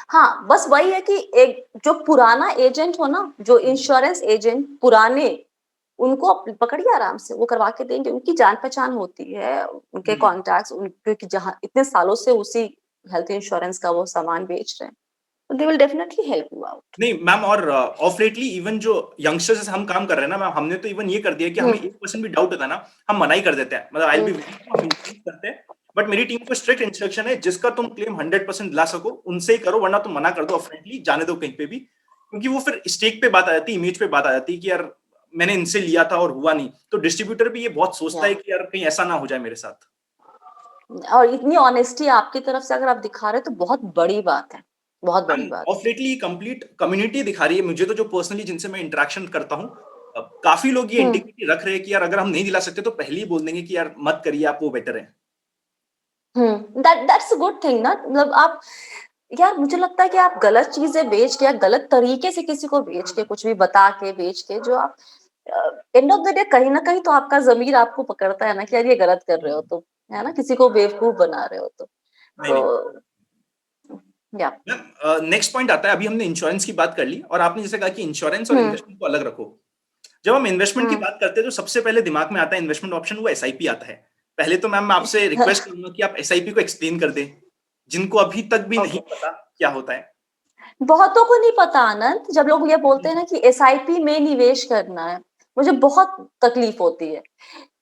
हाँ, बस वही है कि एक जो पुराना एजेंट हो ना, जो इंश्योरेंस एजेंट पुराने उनको आप पकड़िए आराम से, वो करवा के देंगे, उनकी जान-पहचान होती है, उनके कॉन्टैक्ट्स क्योंकि जहाँ इतने सालों से उसी हेल्थ इंश्योरेंस का वो सामान बेच रहे हैं, तो they will definitely help you out. नहीं मैम, और ऑफ लेटली इवन जो यंगस्टर्स से हम काम कर रहे हैं ना मैम, हमने तो इवन ये कर दिया कि हुँ, हमें 1% भी डाउट होता है ना, हम मना ही कर देते हैं। मतलब आई हुँ, विल बी वेरी, हम इंसिस्ट करते हैं, बट मेरी टीम को स्ट्रिक्ट इंस्ट्रक्शन है, जिसका तुम क्लेम 100% ला सको उनसे ही करो, वरना तुम मना कर दो फ्रेंकली, जाने दो कहीं पे भी। क्योंकि वो फिर स्टेक पे बात आ जाती है, इमेज पे बात आ जाती है कि यार मैंने इनसे लिया था और हुआ नहीं, तो डिस्ट्रीब्यूटर भी ये बहुत सोचता या है कि यार कहीं ऐसा ना हो जाए मेरे साथ। और इतनी ऑनेस्टी आपकी तरफ से अगर आप दिखा रहे हो तो बहुत बड़ी बात है, बहुत बड़ी मैम बात ऑफ लेटली कंप्लीट कम्युनिटी दिखा रही है मुझे, तो जो पर्सनली जिनसे मैं इंटरेक्शन करता हूँ, काफी लोग ये है। हुँ, इंटीग्रिटी रख रहे हैं कि यार अगर हम नहीं दिला सकते तो पहले ही बोल देंगे कि यार मत करिए, आप वो बेटर है। दैट्स अ गुड थिंग ना, मतलब आप यार मुझे लगता है कि आप गलत चीज़ें बेच के या गलत तरीके से किसी को बेच के, कुछ भी बता के, बेच के जो आप एंड ऑफ द डे कहीं न कहीं तो आपका ज़मीर आपको पकड़ता है ना कि यार ये गलत कर रहे हो तुम, है ना? किसी को बेवकूफ़ बना रहे हो तुम। नहीं नहीं तो या मैम, नेक्स्ट पॉइंट आता है, अभी हमने इंश्योरेंस की बात कर ली और आपने जैसे कहा कि इंश्योरेंस और हुँ, इन्वेस्टमेंट को अलग रखो। जब हम इन्वेस्टमेंट की हुँ। बात करते हैं तो सबसे पहले दिमाग में आता है इन्वेस्टमेंट ऑप्शन, वो एसआईपी आता है। पहले तो मैम मैं आपसे रिक्वेस्ट करूंगा कि आप एसआईपी को एक्सप्लेन कर दें, जिनको अभी तक भी नहीं ओके। पता क्या होता है। बहुतों को नहीं पता आनंद, जब लोग ये बोलते हैं ना कि एसआईपी में निवेश करना है, मुझे बहुत तकलीफ होती है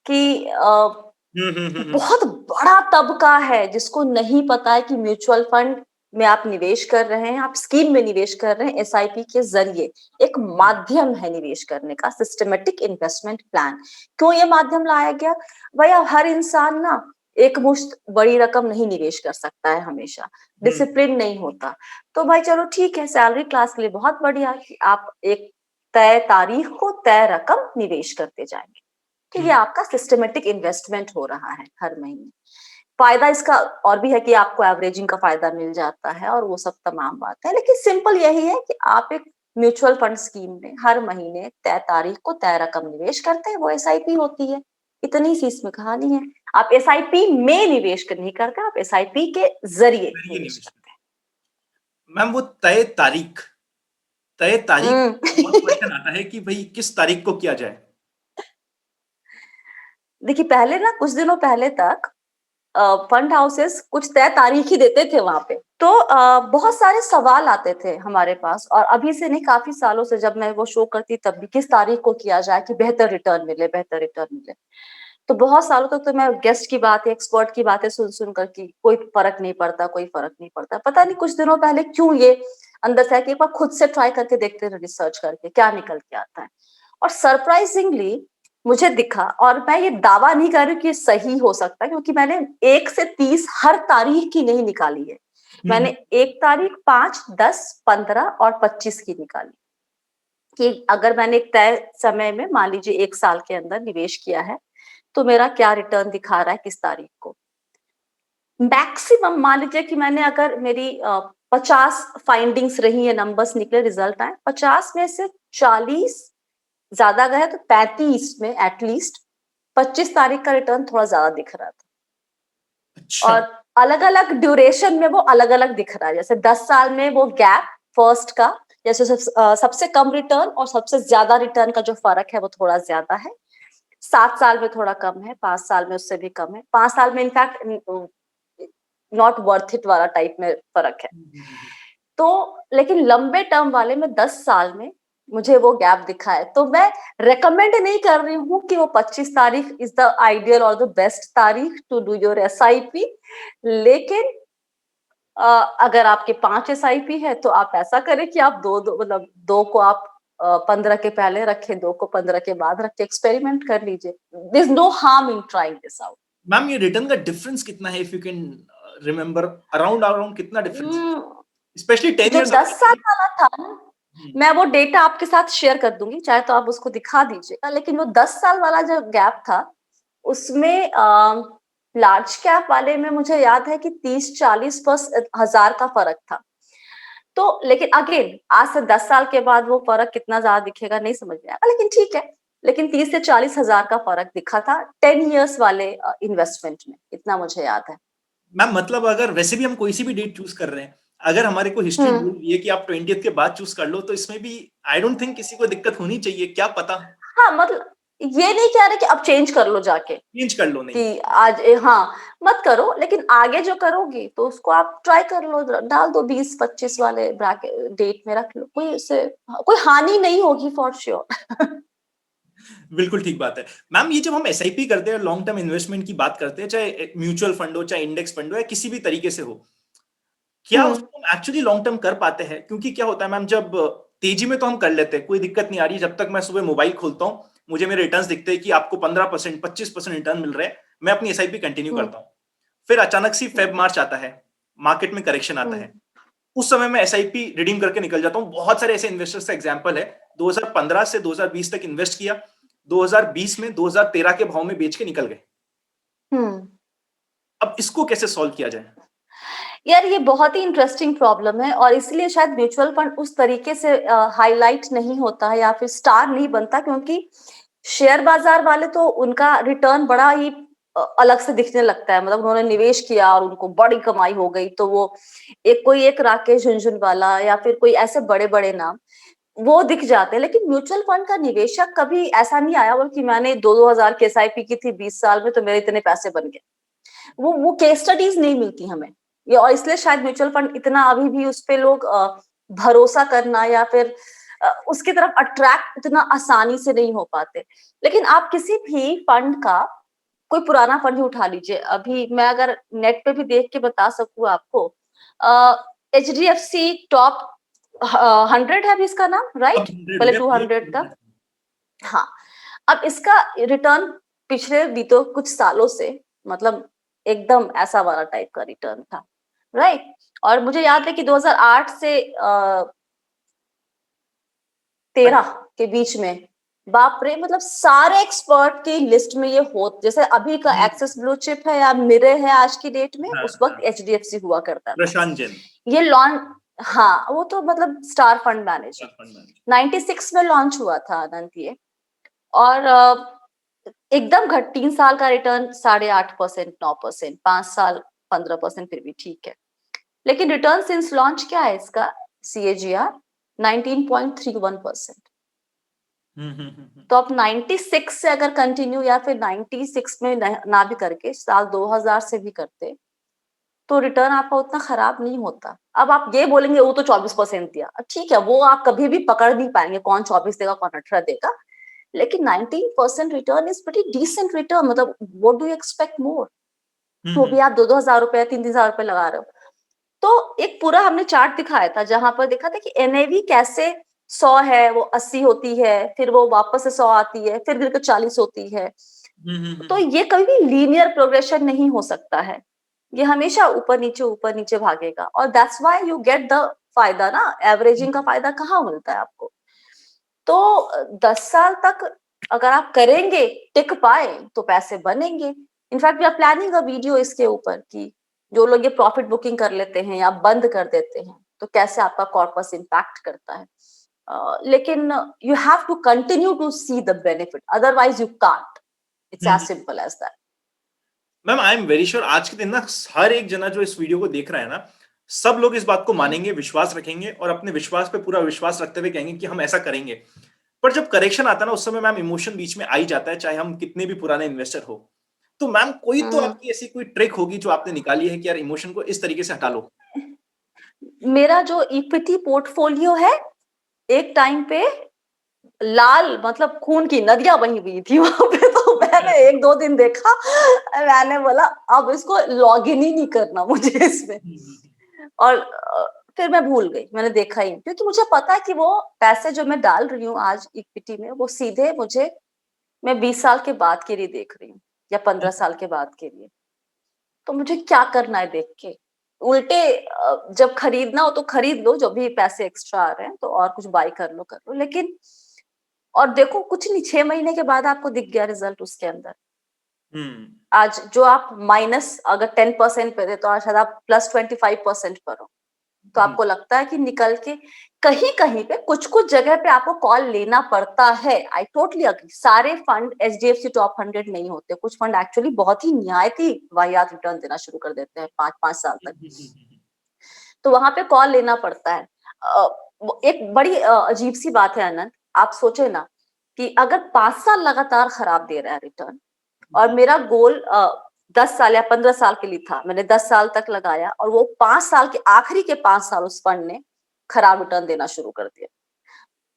कि हम्म। बहुत बड़ा तबका है जिसको नहीं पता है कि म्यूचुअल फंड में आप निवेश कर रहे हैं, आप स्कीम में निवेश कर रहे हैं एसआईपी के जरिए। एक माध्यम है निवेश करने का, सिस्टमैटिक इन्वेस्टमेंट प्लान। क्यों ये माध्यम लाया गया? भैया हर इंसान ना एक मुश्त बड़ी रकम नहीं निवेश कर सकता है हमेशा, हम्म डिसिप्लिन नहीं होता। तो भाई चलो ठीक है, सैलरी क्लास के लिए बहुत बढ़िया कि आप एक तय तारीख को तय रकम निवेश करते जाएंगे। तो ये हम्म आपका सिस्टमैटिक इन्वेस्टमेंट हो रहा है हर महीने। फायदा इसका और भी है कि आपको एवरेजिंग का फायदा मिल जाता है और वो सब तमाम बात है। लेकिन सिंपल यही है कि आप एक म्यूचुअल फंड स्कीम में हर महीने तय तारीख को तय रकम निवेश करते हैं, वो एसआईपी होती है। इतनी सी इसमें कहानी है। आप एसआईपी में निवेश नहीं करते, आप एसआईपी के जरिए करिए निवेश निवेश। करते मैम वो तय तारीख हैं। बहुत क्वेश्चन आता है कि भाई किस तारीख को किया जाए। देखिए पहले ना कुछ दिनों पहले तक फंड हाउसेस कुछ तय तारीख ही देते थे वहां पे, तो बहुत सारे सवाल आते थे हमारे पास, और अभी से नहीं काफी सालों से जब मैं वो शो करती तब भी, किस तारीख को किया जाए कि बेहतर रिटर्न मिले, बेहतर रिटर्न मिले। तो बहुत सालों तक तो मैं गेस्ट की बातें, एक्सपर्ट की बातें सुन सुन कर की कोई फर्क नहीं पड़ता, कोई फर्क नहीं पड़ता। पता नहीं कुछ दिनों पहले क्यों ये अंदर से है कि एक बार खुद से ट्राई करके देखते हैं, रिसर्च करके क्या निकल के आता है। और सरप्राइजिंगली मुझे दिखा, और मैं ये दावा नहीं कर रही हूँ कि ये सही हो सकता है क्योंकि मैंने 1 से 30 हर तारीख की नहीं निकाली है। हम्म मैंने 1 तारीख, 5, 10, 15 और 25 की निकाली कि अगर मैंने एक तय समय में मान लीजिए 1 साल के अंदर निवेश किया है, तो मेरा क्या रिटर्न दिखा रहा है किस तारीख को। मैक्सिमम मान लीजिए कि मैंने अगर मेरी 50 फाइंडिंग्स रही है, नंबर्स निकले, रिजल्ट आए, 50 में से 40, ज्यादा गए तो 35 में एटलीस्ट 25 तारीख का रिटर्न थोड़ा ज्यादा दिख रहा था। अच्छा। और अलग अलग ड्यूरेशन में वो अलग अलग दिख रहा है, जैसे 10 साल में वो गैप फर्स्ट का, जैसे सबसे कम रिटर्न और सबसे ज्यादा रिटर्न का जो फर्क है वो थोड़ा ज्यादा है। 7 साल में थोड़ा कम है, 5 साल में उससे भी कम है, 5 साल में इनफैक्ट नॉट वर्थ इट वाला टाइप में फर्क है। हम्म। तो लेकिन लंबे टर्म वाले में 10 साल में मुझे वो गैप दिखा है। तो मैं रेकमेंड नहीं कर रही हूँ कि वो 25 तारीख इज द आइडियल और द बेस्ट तारीख टू डू योर एसआईपी। लेकिन अगर आपके 5 एसआईपी है तो आप ऐसा करें कि आप दो दो मतलब 2 को आप 15 के पहले रखें, 2 को 15 के बाद रखें, एक्सपेरिमेंट कर लीजिए। There is no harm in trying this out. Ma'am ये रिटर्न का डिफरेंस कितना है, if you can remember, around around कितना डिफरेंस है, स्पेशली 10 जो इयर्स 10 साल वाला था ना, हम्म मैं वो डेटा आपके साथ शेयर कर दूंगी, चाहे तो आप उसको दिखा दीजिएगा। लेकिन वो 10 साल वाला जो गैप था, उसमें लार्ज कैप वाले में मुझे याद है कि 30-40 बस हजार का फर्क था। तो लेकिन अगेन आज से 10 साल के बाद वो फर्क कितना ज्यादा दिखेगा नहीं समझ में आएगा, लेकिन ठीक है। लेकिन 30 से 40 हजार का फर्क दिखा था 10 इयर्स वाले इन्वेस्टमेंट में, इतना मुझे याद है। मैम, मतलब अगर वैसे भी हम कोई सी भी डेट चूज कर रहे हैं, अगर हमारे को हिस्ट्री बोल हम्म। रही है कि आप 20th के बाद चूज कर लो, तो इसमें भी आई डोंट थिंक किसी को दिक्कत होनी चाहिए, क्या पता। हाँ, मतलब ये नहीं कह रहे कि अब चेंज कर लो जाके चेंज कर लो, नहीं। कि आज हाँ मत करो, लेकिन आगे जो करोगी तो उसको आप ट्राई कर लो, डाल दो 20-25 वाले ब्रैकेट डेट में रख लो, कोई इससे कोई हानि नहीं होगी फॉर श्योर। बिल्कुल ठीक बात है। मैम, ये जब हम एसआईपी करते हैं, लॉन्ग टर्म इन्वेस्टमेंट की बात करते हैं, चाहे म्यूचुअल फंड हो, चाहे इंडेक्स फंड हो, या किसी भी तरीके से हो, क्या हम्म उसको हम एक्चुअली लॉन्ग टर्म कर पाते हैं? क्योंकि क्या होता है मैम, जब तेजी में तो हम कर लेते हैं, कोई दिक्कत नहीं आ रही। जब तक मैं सुबह मोबाइल खोलता हूँ, मुझे मेरे रिटर्न्स दिखते हैं कि आपको 15%, 25% रिटर्न मिल रहे हैं, मैं अपनी एसआईपी कंटिन्यू हम्म करता हूँ। फिर अचानक से फेब हम्म मार्च आता है, मार्केट में करेक्शन आता हम्म है, उस समय मैं एसआईपी रिडीम करके निकल जाता हूँ। बहुत सारे ऐसे इन्वेस्टर्स का एग्जांपल है, 2015 से 2020 तक इन्वेस्ट किया, 2020 में 2013 के भाव में बेच के निकल गए। हम्म। अब इसको कैसे सॉल्व किया जाए? यार ये बहुत ही इंटरेस्टिंग प्रॉब्लम है, और इसलिए शायद म्यूचुअल फंड उस तरीके से हाईलाइट नहीं होता है या फिर स्टार नहीं बनता, क्योंकि शेयर बाजार वाले तो उनका रिटर्न बड़ा ही अलग से दिखने लगता है। मतलब उन्होंने निवेश किया और उनको बड़ी कमाई हो गई, तो वो कोई एक राकेश झुनझुनवाला या फिर कोई ऐसे बड़े बड़े नाम वो दिख जाते हैं। लेकिन म्यूचुअल फंड का निवेशक कभी ऐसा नहीं आया बोल कि मैंने 2-2 हजार की एसआईपी की थी 20 साल में तो मेरे इतने पैसे बन गए। वो केस स्टडीज नहीं मिलती हमें ये, और इसलिए शायद म्यूचुअल फंड इतना अभी भी उस पे लोग भरोसा करना या फिर उसकी तरफ अट्रैक्ट इतना आसानी से नहीं हो पाते। लेकिन आप किसी भी फंड का कोई पुराना फंड ही उठा लीजिए, अभी मैं अगर नेट पे भी देख के बता सकूं आपको, H D F C top 100 है अभी इसका नाम, अब राइट? 100 हो पहले गया, 200 था। हाँ, अब इसका रिटर्न पिछले बीतों कुछ सालों से, मतलब एकदम ऐसा वाला टाइप का रिटर्न था, राइट? और मुझे याद है कि 2008 से 13 के बीच में, बाप रे, मतलब सारे एक्सपर्ट की लिस्ट में ये हो, जैसे अभी का एक्सेस ब्लू चिप है या मिरे है आज की डेट में, हाँ, उस वक्त हाँ, एचडीएफसी हुआ करता था। प्रशांत जैन, ये लॉन्च, हाँ वो तो मतलब star fund manager, fund manager. 96 में लॉन्च हुआ था अनंत ये। और एकदम घट 3 साल का रिटर्न 8.5%, 9%, 5 साल 15%, फिर भी ठीक है। लेकिन रिटर्न सिंस लॉन्च क्या है इसका? CAGR 19.31%। तो आप 96 से अगर कंटिन्यू या फिर 96 में ना भी करके साल 2000 से भी करते तो रिटर्न आपका उतना खराब नहीं होता। अब आप ये बोलेंगे वो तो 24% दिया, ठीक है, वो आप कभी भी पकड़ नहीं पाएंगे कौन 24 देगा कौन 18 देगा, लेकिन 19% return is pretty decent return. मतलब what do you expect more? तो भी आप 2-2 हजार रुपए 3-3 हजार रुपए लगा रहे हो। तो एक पूरा हमने चार्ट दिखाया था जहां पर देखा था कि एनएवी कैसे 100 है, वो 80 होती है, फिर वो वापस से 100 आती है, फिर गिरकर 40 होती है। तो ये कभी भी लीनियर प्रोग्रेशन नहीं हो सकता है, ये हमेशा ऊपर नीचे भागेगा, और that's why you get the फायदा ना, एवरेजिंग का फायदा कहाँ मिलता है आपको? तो 10 साल तक अगर आप करेंगे, टिक पाए, तो पैसे बनेंगे। In fact we are planning a video इसके ऊपर कि जो लोग ये प्रॉफिट बुकिंग कर लेते हैं या बंद कर देते हैं तो कैसे आपका कॉर्पस इम्पैक्ट करता है। लेकिन you have to continue to see the benefit, otherwise you can't. It's as simple as that. Ma'am, I am very sure आज के दिन ना हर एक जना जो इस वीडियो को देख रहा है ना, सब लोग इस बात को मानेंगे, विश्वास रखेंगे, और अपने विश्वास पे पूरा विश्वास रखते हुए कहेंगे कि हम ऐसा करेंगे। पर जब करेक्शन आता है ना, उस समय मैम इमोशन बीच में आ ही जाता है, चाहे हम कितने भी पुराने इन्वेस्टर हो। तो मैम, कोई तो आपकी ऐसी कोई ट्रिक होगी जो आपने निकाली है कि यार इमोशन को इस तरीके से हटा लो। मेरा जो इक्विटी पोर्टफोलियो है, एक टाइम पे लाल, मतलब खून की नदियां बही हुई थी वहां पे, तो मैंने 1-2 दिन देखा, मैंने बोला अब इसको लॉग इन ही नहीं करना मुझे इसमें। और फिर मैं भूल गई, मैंने देखा ही नहीं, क्योंकि मुझे पता है कि वो पैसे जो मैं डाल रही हूँ आज इक्विटी में, वो सीधे मुझे, मैं 20 साल के बाद के लिए देख रही हूँ या 15 साल के बाद के लिए। तो मुझे क्या करना है देख के? उल्टे जब खरीदना हो तो खरीद लो, जो भी पैसे एक्स्ट्रा आ रहे हैं, तो और कुछ बाई कर लो, लेकिन और देखो कुछ नहीं, 6 महीने के बाद आपको दिख गया रिजल्ट उसके अंदर। हम्म। आज जो आप माइनस अगर 10% पे थे, तो आज शायद आप +25% पर हो। तो आपको लगता है कि निकल के कहीं कहीं पे कुछ कुछ जगह पे आपको कॉल लेना पड़ता है। आई टोटली अग्री, सारे फंड एचडीएफसी टॉप 100 नहीं होते, कुछ फंड एक्चुअली बहुत ही निहायती वाहियात रिटर्न देना शुरू कर देते हैं 5-5 साल तक, तो वहां पे कॉल लेना पड़ता है। एक बड़ी अजीब सी बात है अनंत, आप सोचे ना कि अगर 5 साल लगातार खराब दे रहा है रिटर्न और मेरा गोल 10 साल या 15 साल के लिए था, मैंने 10 साल तक लगाया और वो 5 साल के आखिरी के 5 साल उस फंड ने खराब रिटर्न देना शुरू कर दिया।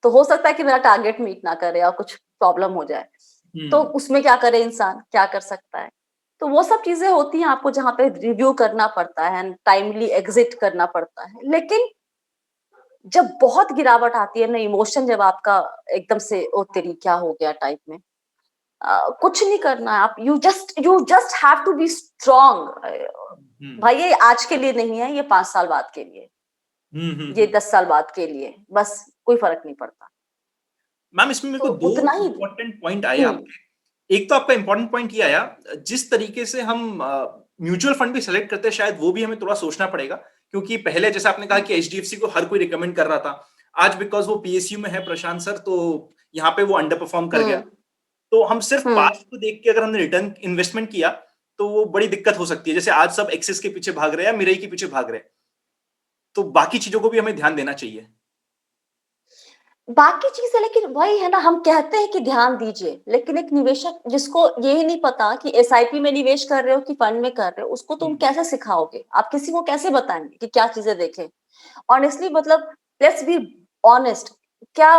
तो हो सकता है कि मेरा टारगेट मीट ना करे और कुछ प्रॉब्लम हो जाए। तो हुँ। उसमें क्या करे इंसान, क्या कर सकता है? तो वो सब चीज़ें होती हैं आपको जहाँ पे रिव्यू करना पड़ता है, टाइमली एग्ज़िट करना पड़ता है। लेकिन जब बहुत गिरावट आती है ना, इमोशन जब आपका एकदम से ओ तेरी क्या हो गया टाइप में, कुछ नहीं करना है, आप you just have to be strong. Hmm. भाई ये आज के लिए नहीं है, ये 5 साल बाद के लिए, हुँ, हुँ, ये हुँ। 10 साल बाद के लिए, बस कोई फ़र्क नहीं पड़ता। मैम इसमें मेरे को तो 2 उतना ही। इम्पोर्टेंट पॉइंट आए हुँ, आपके। एक तो आपका इम्पोर्टेंट पॉइंट ये आया, जिस तरीके से हम म्यूचुअल फंड भी सेलेक्ट करते हैं शायद वो भी हमें थोड़ा सोचना पड़ेगा। क्योंकि पहले जैसा आपने कहा हुँ, कि एचडीएफसी को हर कोई रिकमेंड कर रहा था। आज बिकॉज़ वो पीएसयू में है प्रशांत सर, तो यहाँ पे वो अंडर परफॉर्म कर गया। हुँ, तो हम सिर्फ हुँ। पास्ट को देख के अगर हमने रिटर्न इन्वेस्टमेंट किया, तो वो बड़ी दिक्कत हो सकती है। जैसे आज सब एक्सेस के पीछे भाग रहे हैं या मिरई के पीछे भाग रहे हैं। तो बाकी चीज़ों को भी हमें ध्यान देना चाहिए। बाकी चीज़ें लेकिन वही है ना, हम कहते हैं कि ध्यान दीजिए, लेकिन एक निवेशक जिसको ये ही नहीं पता कि एसआईपी में निवेश कर रहे हो कि फंड में कर रहे हो, उसको हुँ, तुम कैसे सिखाओगे? आप किसी को कैसे बताएँगे कि क्या चीज़ें देखें? ऑनेस्टली मतलब लेट्स बी ऑनेस्ट, क्या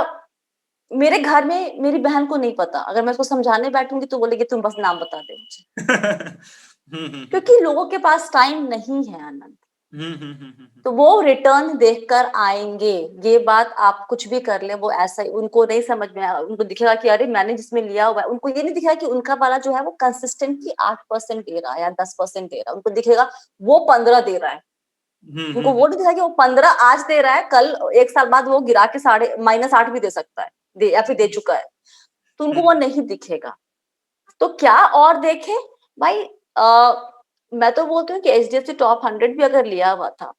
मेरे घर में मेरी बहन को नहीं पता, अगर मैं उसको समझाने बैठूँगी तो बोलेगी तुम बस नाम बता दे मुझे। हुँ, हुँ, हुँ। क्योंकि लोगों के पास टाइम नहीं है आनंद। हुँ, हुँ, हुँ, हुँ, हुँ। तो वो रिटर्न देखकर आएँगे, ये बात आप कुछ भी कर लें, वो ऐसा ही उनको नहीं समझ में आया, उनको दिखेगा कि अरे मैंने जिसमें लिया हुआ है, उनको ये नहीं दिखेगा कि उनका वाला जो है वो कंसिस्टेंटली 8% दे रहा है या 10% दे रहा है, उनको दिखेगा वो 15 दे रहा है। हुँ, हुँ, उनको हुँ। वो नहीं दिखेगा कि वो 15 आज दे रहा है, कल 1 साल बाद वो गिरा के साढ़े -8 भी दे सकता है, दे या फिर दे चुका है, तो उनको हुँ, वो नहीं दिखेगा। तो क्या और देखें? भाई मैं तो बोलती हूँ कि एचडीएफसी टॉप 100 भी अगर लिया हुआ था,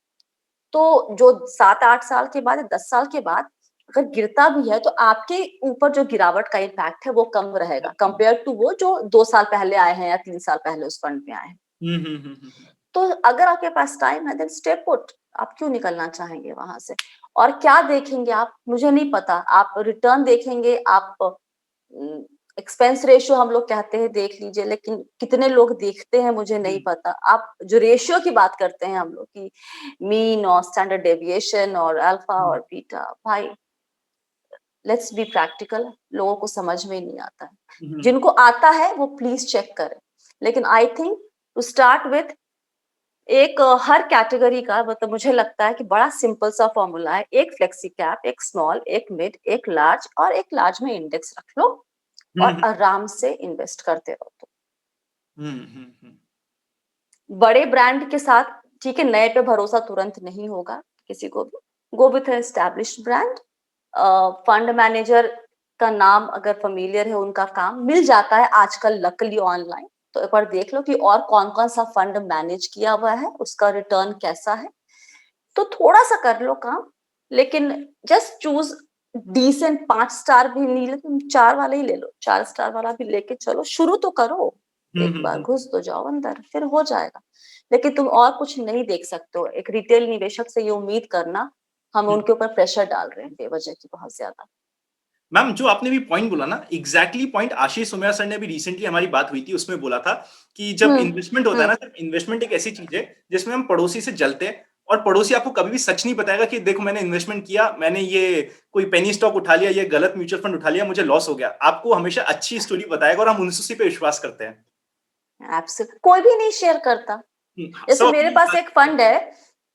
तो जो 7-8 साल के बाद या 10 साल के बाद अगर गिरता भी है, तो आपके ऊपर जो गिरावट का इम्पैक्ट है, वो कम रहेगा कंपेयर टू वो जो 2 साल पहले आए हैं या 3 साल पहले उस फंड में आए हैं। हुँ, हुँ, हुँ, हुँ, हुँ। तो अगर आपके पास टाइम है देन स्टे पुट, आप क्यों निकलना चाहेंगे वहाँ से? और क्या देखेंगे आप? मुझे नहीं पता। आप रिटर्न देखेंगे, आप उम, एक्सपेंस रेशियो हम लोग कहते हैं देख लीजिए, लेकिन कितने लोग देखते हैं मुझे नहीं हुँ, पता। आप जो रेशियो की बात करते हैं हम लोग कि मीन और स्टैंडर्ड डेविएशन और अल्फा हुँ, और बीटा, भाई लेट्स बी प्रैक्टिकल, लोगों को समझ में नहीं आता है। हुँ, जिनको आता है वो प्लीज़ चेक करें। लेकिन I think to start with एक हर कैटेगरी का मतलब मुझे लगता है कि बड़ा सिंपल सा फॉर्मूला है। एक फ्लेक्सी कैप, एक स्मॉल, एक मिड, एक लार्ज और एक लार्ज में इंडेक्स रख लो हुँ, और हुँ, आराम से इन्वेस्ट करते रहो। तो हुँ, हुँ, हुँ। बड़े ब्रांड के साथ ठीक है, नए पे भरोसा तुरंत नहीं होगा किसी को भी। Go with an established brand. Fund manager का नाम अगर फ़ैमिलियर है, उनका काम मिल जाता है आजकल लकीली ऑनलाइन। तो एक बार देख लो कि और कौन-कौन सा फंड मैनेज किया हुआ है, उसका रिटर्न कैसा है। तो थोड़ा-सा कर लो काम, लेकिन जस्ट चूज़ डिसेंट 5 स्टार भी नहीं ले, तुम 4 वाला ही ले लो, 4 स्टार वाला भी लेके चलो, शुरू तो करो। हुँ, एक हुँ, बार हुँ, घुस तो जाओ अंदर, फिर हो जाएगा। लेकिन तुम और कुछ नहीं देख सकते हो। एक रिटेल निवेशक से ये उम्मीद करना, हम हुँ। उनके ऊपर प्रेशर डाल रहे हैं बेवजह की बहुत ज़्यादा। मैम जो आपने भी पॉइंट बोला ना, एग्ज़ैक्टली पॉइंट आशीष सोमैया सर ने भी रिसेंटली हमारी बात हुई थी, उसमें बोला था कि जब हुँ, इन्वेस्टमेंट होता है हुँ, ना, सिर्फ इन्वेस्टमेंट एक ऐसी चीज़ है, जिसमें हम पड़ोसी से जलते हैं और पड़ोसी आपको कभी भी सच नहीं बताएगा कि देखो मैंने इन्वेस्टमेंट किया, मैंने ये कोई पेनी स्टॉक उठा लिया, ये गलत म्यूचुअल फंड उठा लिया, मुझे लॉस हो गया। आपको हमेशा अच्छी स्टोरी बताएगा और हम उसी पे विश्वास करते हैं। कोई भी नहीं शेयर करता। हाँ, जैसे सब मेरे अपने पास साथ एक फंड है,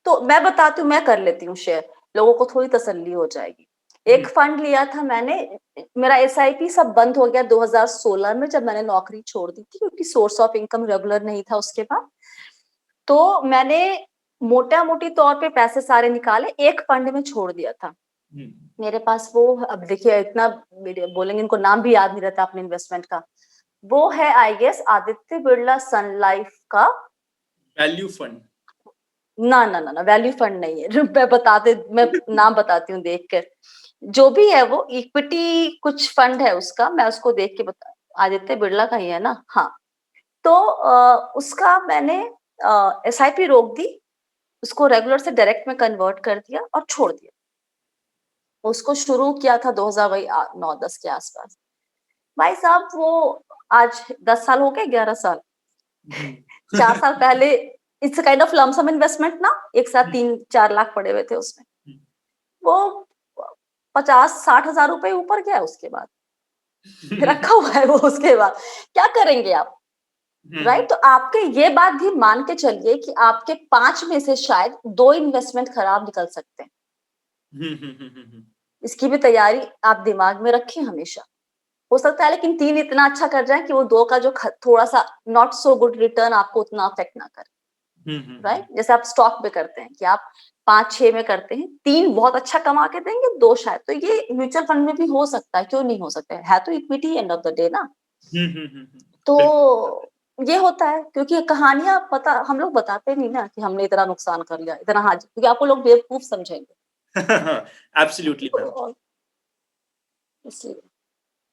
तो मैं बताती हूँ, मैं कर लेती हूँ शेयर, लोगों को थोड़ी तसल्ली हो जाएगी। हुँ, एक फंड लिया था मैंने, मेरा एसआईपी सब बंद हो गया 2016 में जब मैंने नौकरी छोड़ दी थी क्योंकि सोर्स ऑफ इनकम रेगुलर नहीं था उसके बाद। तो मैंने मोटा-मोटी तौर पे पैसे सारे निकाले, एक फंड में छोड़ दिया था। हुँ, मेरे पास वो अब देखिए इतना मेरे बोलेंगे इनको नाम भी याद नहीं रहता अपने इन्वेस्टमेंट का। वो है I guess Aditya Birla Sun Life का। Value fund. ना, ना, ना, ना, वैल्यू फंड नहीं है। मैं नाम बताती हूँ देख कर। जो भी है वो इक्विटी कुछ फंड है उसका, मैं उसको देख के बता आदित्य बिड़ला का ही है ना? हाँ। तो उसका मैंने एसआईपी रोक दी, उसको रेगुलर से डायरेक्ट में कन्वर्ट कर दिया और छोड़ दिया। उसको शुरू किया था 2000 वही 9-10 के आस-पास। भाई साहब वो आज 10 साल हो गए, 11 साल, 4 साल पहले it's kind of lump sum investment ना, एक साथ 3-4 लाख पड़े हुए थे उसमें, वो 50-60 हजार रुपए ऊपर गया उसके बाद, रखा हुआ है वो उसके बाद, क्या करेंगे आप? राइट? तो आपके ये बात भी मान के चलिए कि आपके 5 में से शायद 2 इन्वेस्टमेंट खराब निकल सकते हैं। इसकी भी तैयारी आप दिमाग में रखें हमेशा। हो सकता है लेकिन 3 इतना अच्छा कर जाए कि वो 2 का जो थोड़ा-सा नॉट सो गुड रिटर्न आपको उतना अफेक्ट ना करे, राइट? जैसे आप स्टॉक में करते हैं कि आप 5-6 में करते हैं, 3 बहुत अच्छा कमा के देंगे, 2 शायद। तो ये म्यूचुअल फंड में भी हो सकता है, क्यों नहीं हो सकता है तो equity end of the day ना। तो ये होता है क्योंकि कहानियाँ पता हम लोग बताते नहीं ना कि हमने इतना नुकसान कर लिया, इतना हाँ, क्योंकि आपको लोग बेवकूफ समझेंगे। Absolutely ma'am. तो इसलिए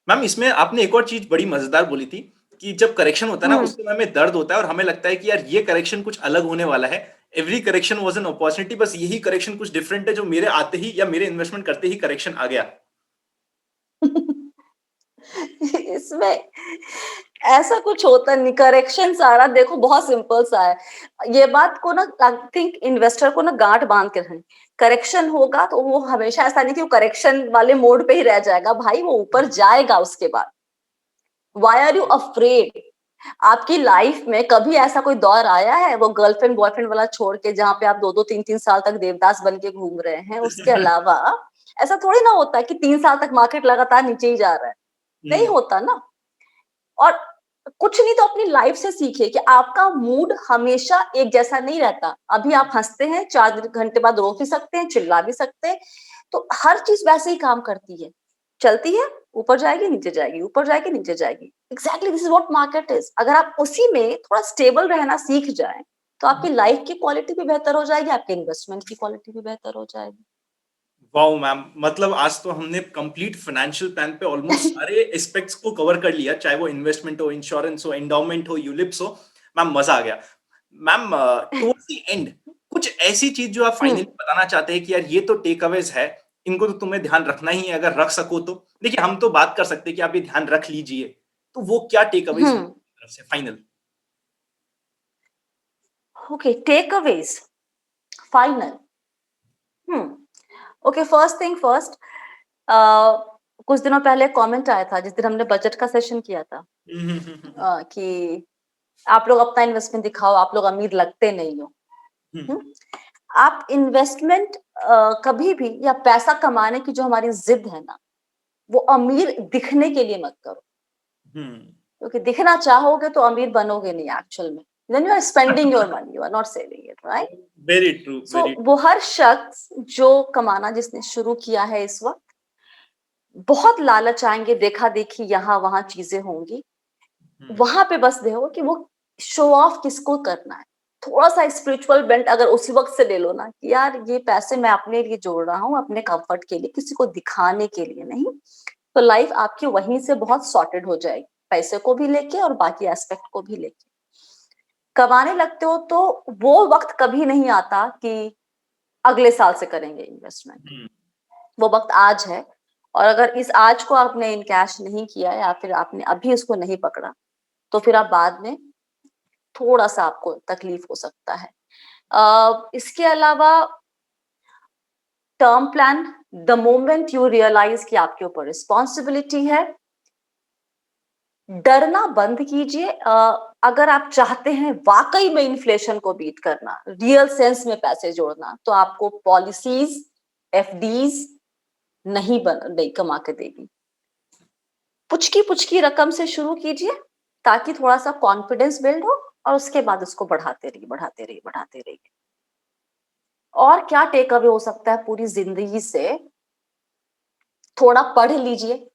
मैम इसमें आपने एक और चीज बड़ी मजेदार बोली थी कि जब करेक्शन होता है ना हुँ। उस समय हमें दर्द होता है और हमें लगता है कि यार ये करेक्शन कुछ अलग होने वाला है। Every correction was an opportunity, बस यही करेक्शन कुछ डिफरेंट है जो मेरे आते ही या मेरे इन्वेस्टमेंट करते ही करेक्शन आ गया। इसमें ऐसा कुछ होता नहीं, करेक्शन सारा देखो बहुत सिंपल सा है। ये बात को ना आई थिंक इन्वेस्टर को ना गांठ बांध के रखनी, करेक्शन होगा तो वो हमेशा ऐसा नहीं कि वो करेक्शन वाले मोड पे ही रह जाएगा, भाई वो ऊपर जाएगा उसके बाद। Why are you afraid? आपकी लाइफ में कभी ऐसा कोई दौर आया है वो गर्लफ्रेंड बॉयफ्रेंड वाला छोड़ के जहाँ पे आप 2-2 3-3 साल तक देवदास बन के घूम रहे हैं? उसके अलावा ऐसा थोड़ी ना होता है कि 3 साल तक मार्केट लगातार नीचे ही जा रहा है, नहीं होता ना। और कुछ नहीं तो अपनी लाइफ से सीखिए कि आपका मूड हमेशा एक जैसा नहीं रहता। अभी आप हंसते हैं, 4 घंटे बाद रो भी सकते हैं, चिल्ला भी सकते हैं। तो हर चीज वैसे ही काम करती है, चलती है, ऊपर जाएगी नीचे जाएगी, ऊपर जाएगी नीचे जाएगी। Exactly this is what market is. अगर आप उसी में थोड़ा स्टेबल रहना सीख जाएं तो आपकी लाइफ की क्वालिटी भी बेहतर हो जाएगी, आपके इन्वेस्टमेंट की क्वालिटी भी बेहतर हो जाएगी। वाओ मैम, मतलब आज तो हमने कंप्लीट फाइनेंशियल प्लान पे ऑलमोस्ट सारे एस्पेक्ट्स को कवर कर लिया, चाहे वो इन्वेस्टमेंट हो, इंश्योरेंस हो, एंडाउमेंट हो, यूलिप्स हो। मैम मजा आ गया। मैम टुवर्ड्स द एंड कुछ ऐसी चीज जो आप फाइनली हम्म बताना चाहते हैं कि यार ये तो टेक अवेज है, इनको तो तुम्हें ध्यान रखना ही है, अगर रख सको तो। देखिए हम तो बात कर सकते हैं कि आप ये ध्यान रख लीजिए, तो वो क्या टेक अवेज हम्म तरफ से final? Okay, takeaways final. Okay, first thing first, कुछ दिनों पहले कमेंट आया था जिस दिन हमने बजट का सेशन किया था, कि आप लोग अपना इन्वेस्टमेंट दिखाओ, आप लोग अमीर लगते नहीं हो। हम्म? आप इन्वेस्टमेंट कभी भी या पैसा कमाने की जो हमारी जिद है ना, वो अमीर दिखने के लिए मत करो, क्योंकि दिखना चाहोगे तो अमीर बनोगे नहीं एक्चुअल में। When you are spending your money, you are not saving it, right? Very true, So very. वो हर शख्स जो कमाना जिसने शुरू किया है इस वक्त, बहुत लालच आएंगे, देखा देखी यहाँ वहां चीजें होंगी, वहां पे बस देखो कि वो शो ऑफ किसको करना है। थोड़ा सा स्पिरिचुअल बेंट अगर उसी वक्त से ले लो ना कि यार ये पैसे मैं अपने लिए जोड़ रहा हूँ, अपने कंफर्ट के लिए, किसी को दिखाने के लिए नहीं, तो लाइफ आपकी वहीं से बहुत सॉर्टेड हो जाएगी, पैसे को भी लेके और बाकी एस्पेक्ट को भी लेके। कमाने लगते हो तो वो वक्त कभी नहीं आता कि अगले साल से करेंगे इन्वेस्टमेंट, वो वक्त आज है। और अगर इस आज को आपने इन कैश नहीं किया या फिर आपने अभी उसको नहीं पकड़ा, तो फिर आप बाद में थोड़ा सा आपको तकलीफ हो सकता है। इसके अलावा term plan, the moment you realize कि आपके ऊपर रिस्पॉन्सिबिलिटी है, डरना बंद कीजिए। अगर आप चाहते हैं वाकई में इन्फ्लेशन को बीट करना, रियल सेंस में पैसे जोड़ना, तो आपको पॉलिसीज, एफडीज नहीं कमा के देगी। पुचकी पुचकी रकम से शुरू कीजिए ताकि थोड़ा सा कॉन्फिडेंस बिल्ड हो, और उसके बाद उसको बढ़ाते रहिए, बढ़ाते रहिए, बढ़ाते रहिए। और क्या टेक अवे हो सकता है पूरी जिंदगी से? थोड़ा पढ़ लीजिए,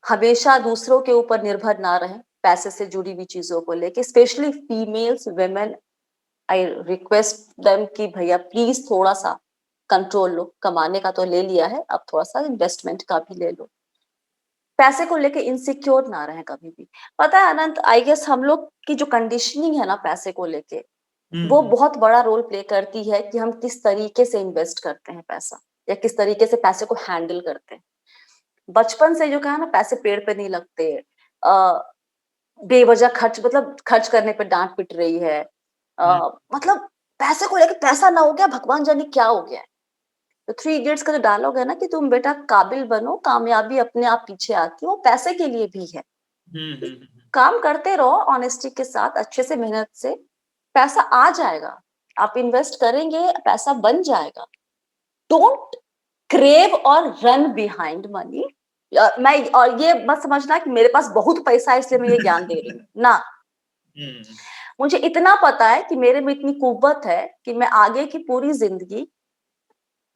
हमेशा दूसरों के ऊपर निर्भर ना रहें पैसे से जुड़ी हुई चीजों को लेके, specially females, women. I request them कि भैया प्लीज थोड़ा सा कंट्रोल लो, कमाने का तो ले लिया है, अब थोड़ा सा इन्वेस्टमेंट का भी ले लो। पैसे को लेके इनसिक्योर ना रहें कभी भी। पता है अनंत, आई गेस हम लोग की जो कंडीशनिंग है ना पैसे को लेके, वो बहुत बड़ा रोल प्ले करती है कि हम किस तरीके से इन्वेस्ट करते हैं पैसा, या किस तरीके से पैसे को हैंडल करते हैं। बचपन से जो कहा ना, पैसे पेड़ पे नहीं लगते। बेवजह खर्च, मतलब खर्च करने पे डांट पिट रही है। हुँ, मतलब पैसे को लेके, पैसा ना हो गया, भगवान जाने क्या हो गया है। तो थ्री इडियट्स का जो डायलॉग है ना कि तुम बेटा काबिल बनो, कामयाबी अपने आप पीछे आती है, वो पैसे के लिए भी है। हुँ, हुँ, हुँ, हुँ। काम करते रहो ऑनेस्टी के साथ, अच्छे से मेहनत से, पैसा आ जाएगा। आप इन्वेस्ट करेंगे, पैसा बन जाएगा। डोंट क्रेव और रन बिहाइंड मनी। मैं, और ये मत समझना कि मेरे पास बहुत पैसा है इसलिए मैं ये ज्ञान दे रही हूँ ना। हुँ, मुझे इतना पता है कि मेरे में इतनी कुव्वत है कि मैं आगे की पूरी जिंदगी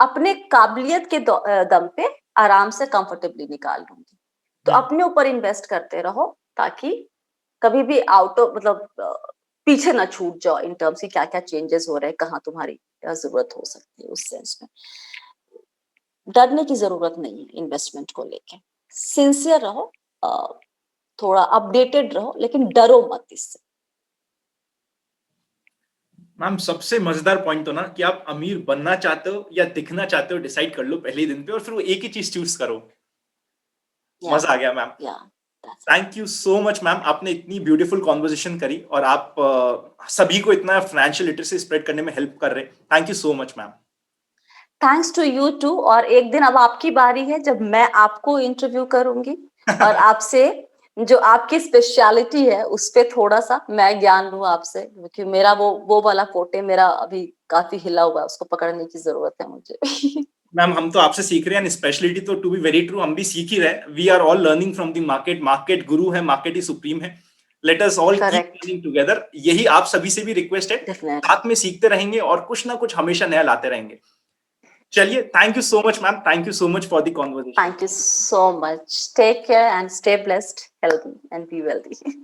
अपने काबिलियत के दम पे आराम से कंफर्टेबली निकाल लूंगी। तो हुँ। अपने ऊपर इन्वेस्ट करते रहो, ताकि कभी भी आउट ऑफ, मतलब पीछे ना छूट जाओ इन टर्म्स की क्या क्या चेंजेस हो रहे हैं, कहाँ तुम्हारी जरूरत हो सकती है उस सेंस में। डरने की जरूरत नहीं है इन्वेस्टमेंट को लेके। सिंसियर रहो, अ, थोड़ा अपडेटेड रहो, लेकिन डरो मत इससे। मैम सबसे मज़ेदार पॉइंट तो ना कि आप अमीर बनना चाहते हो या दिखना चाहते हो डिसाइड कर लो पहले ही दिन पे और फिर वो एक ही चीज़ चूज़ करो। या मज़ा आ गया मैम। या that's it. Thank you so much ma'am आपने इतनी ब्यूटीफुल कन्वर्सेशन करी और आप सभी को इतना फाइनेंशियल लिटरेसी स्प्रेड करने में हेल्प कर रहे हैं। Thank you so much ma'am. Thanks to you too. और एक दिन अब आपकी बारी है जब मैं आपको इंटरव्यू करूंगी, और आपसे जो आपकी स्पेशलिटी है उस पे थोड़ा सा मैं ज्ञान लूं आपसे, क्योंकि मेरा वो वाला फोटे मेरा अभी काफी हिला हुआ है, उसको पकड़ने की जरूरत है मुझे। मैम हम तो आपसे सीख रहे हैं एंड स्पेशलिटी तो टू बी वेरी ट्रू हम भी सीख ही रहे हैं। We are all learning from the market. Market guru है, मार्केट ही सुप्रीम है। Let us all keep correct. Learning together. यही आप सभी से भी रिक्वेस्ट है। डेफिनेटली। साथ में सीखते रहेंगे और कुछ ना कुछ हमेशा नया लाते रहेंगे। चलिए thank you so much ma'am. Thank you so much for the conversation. Thank you so much. Take care and stay blessed, healthy, and be wealthy.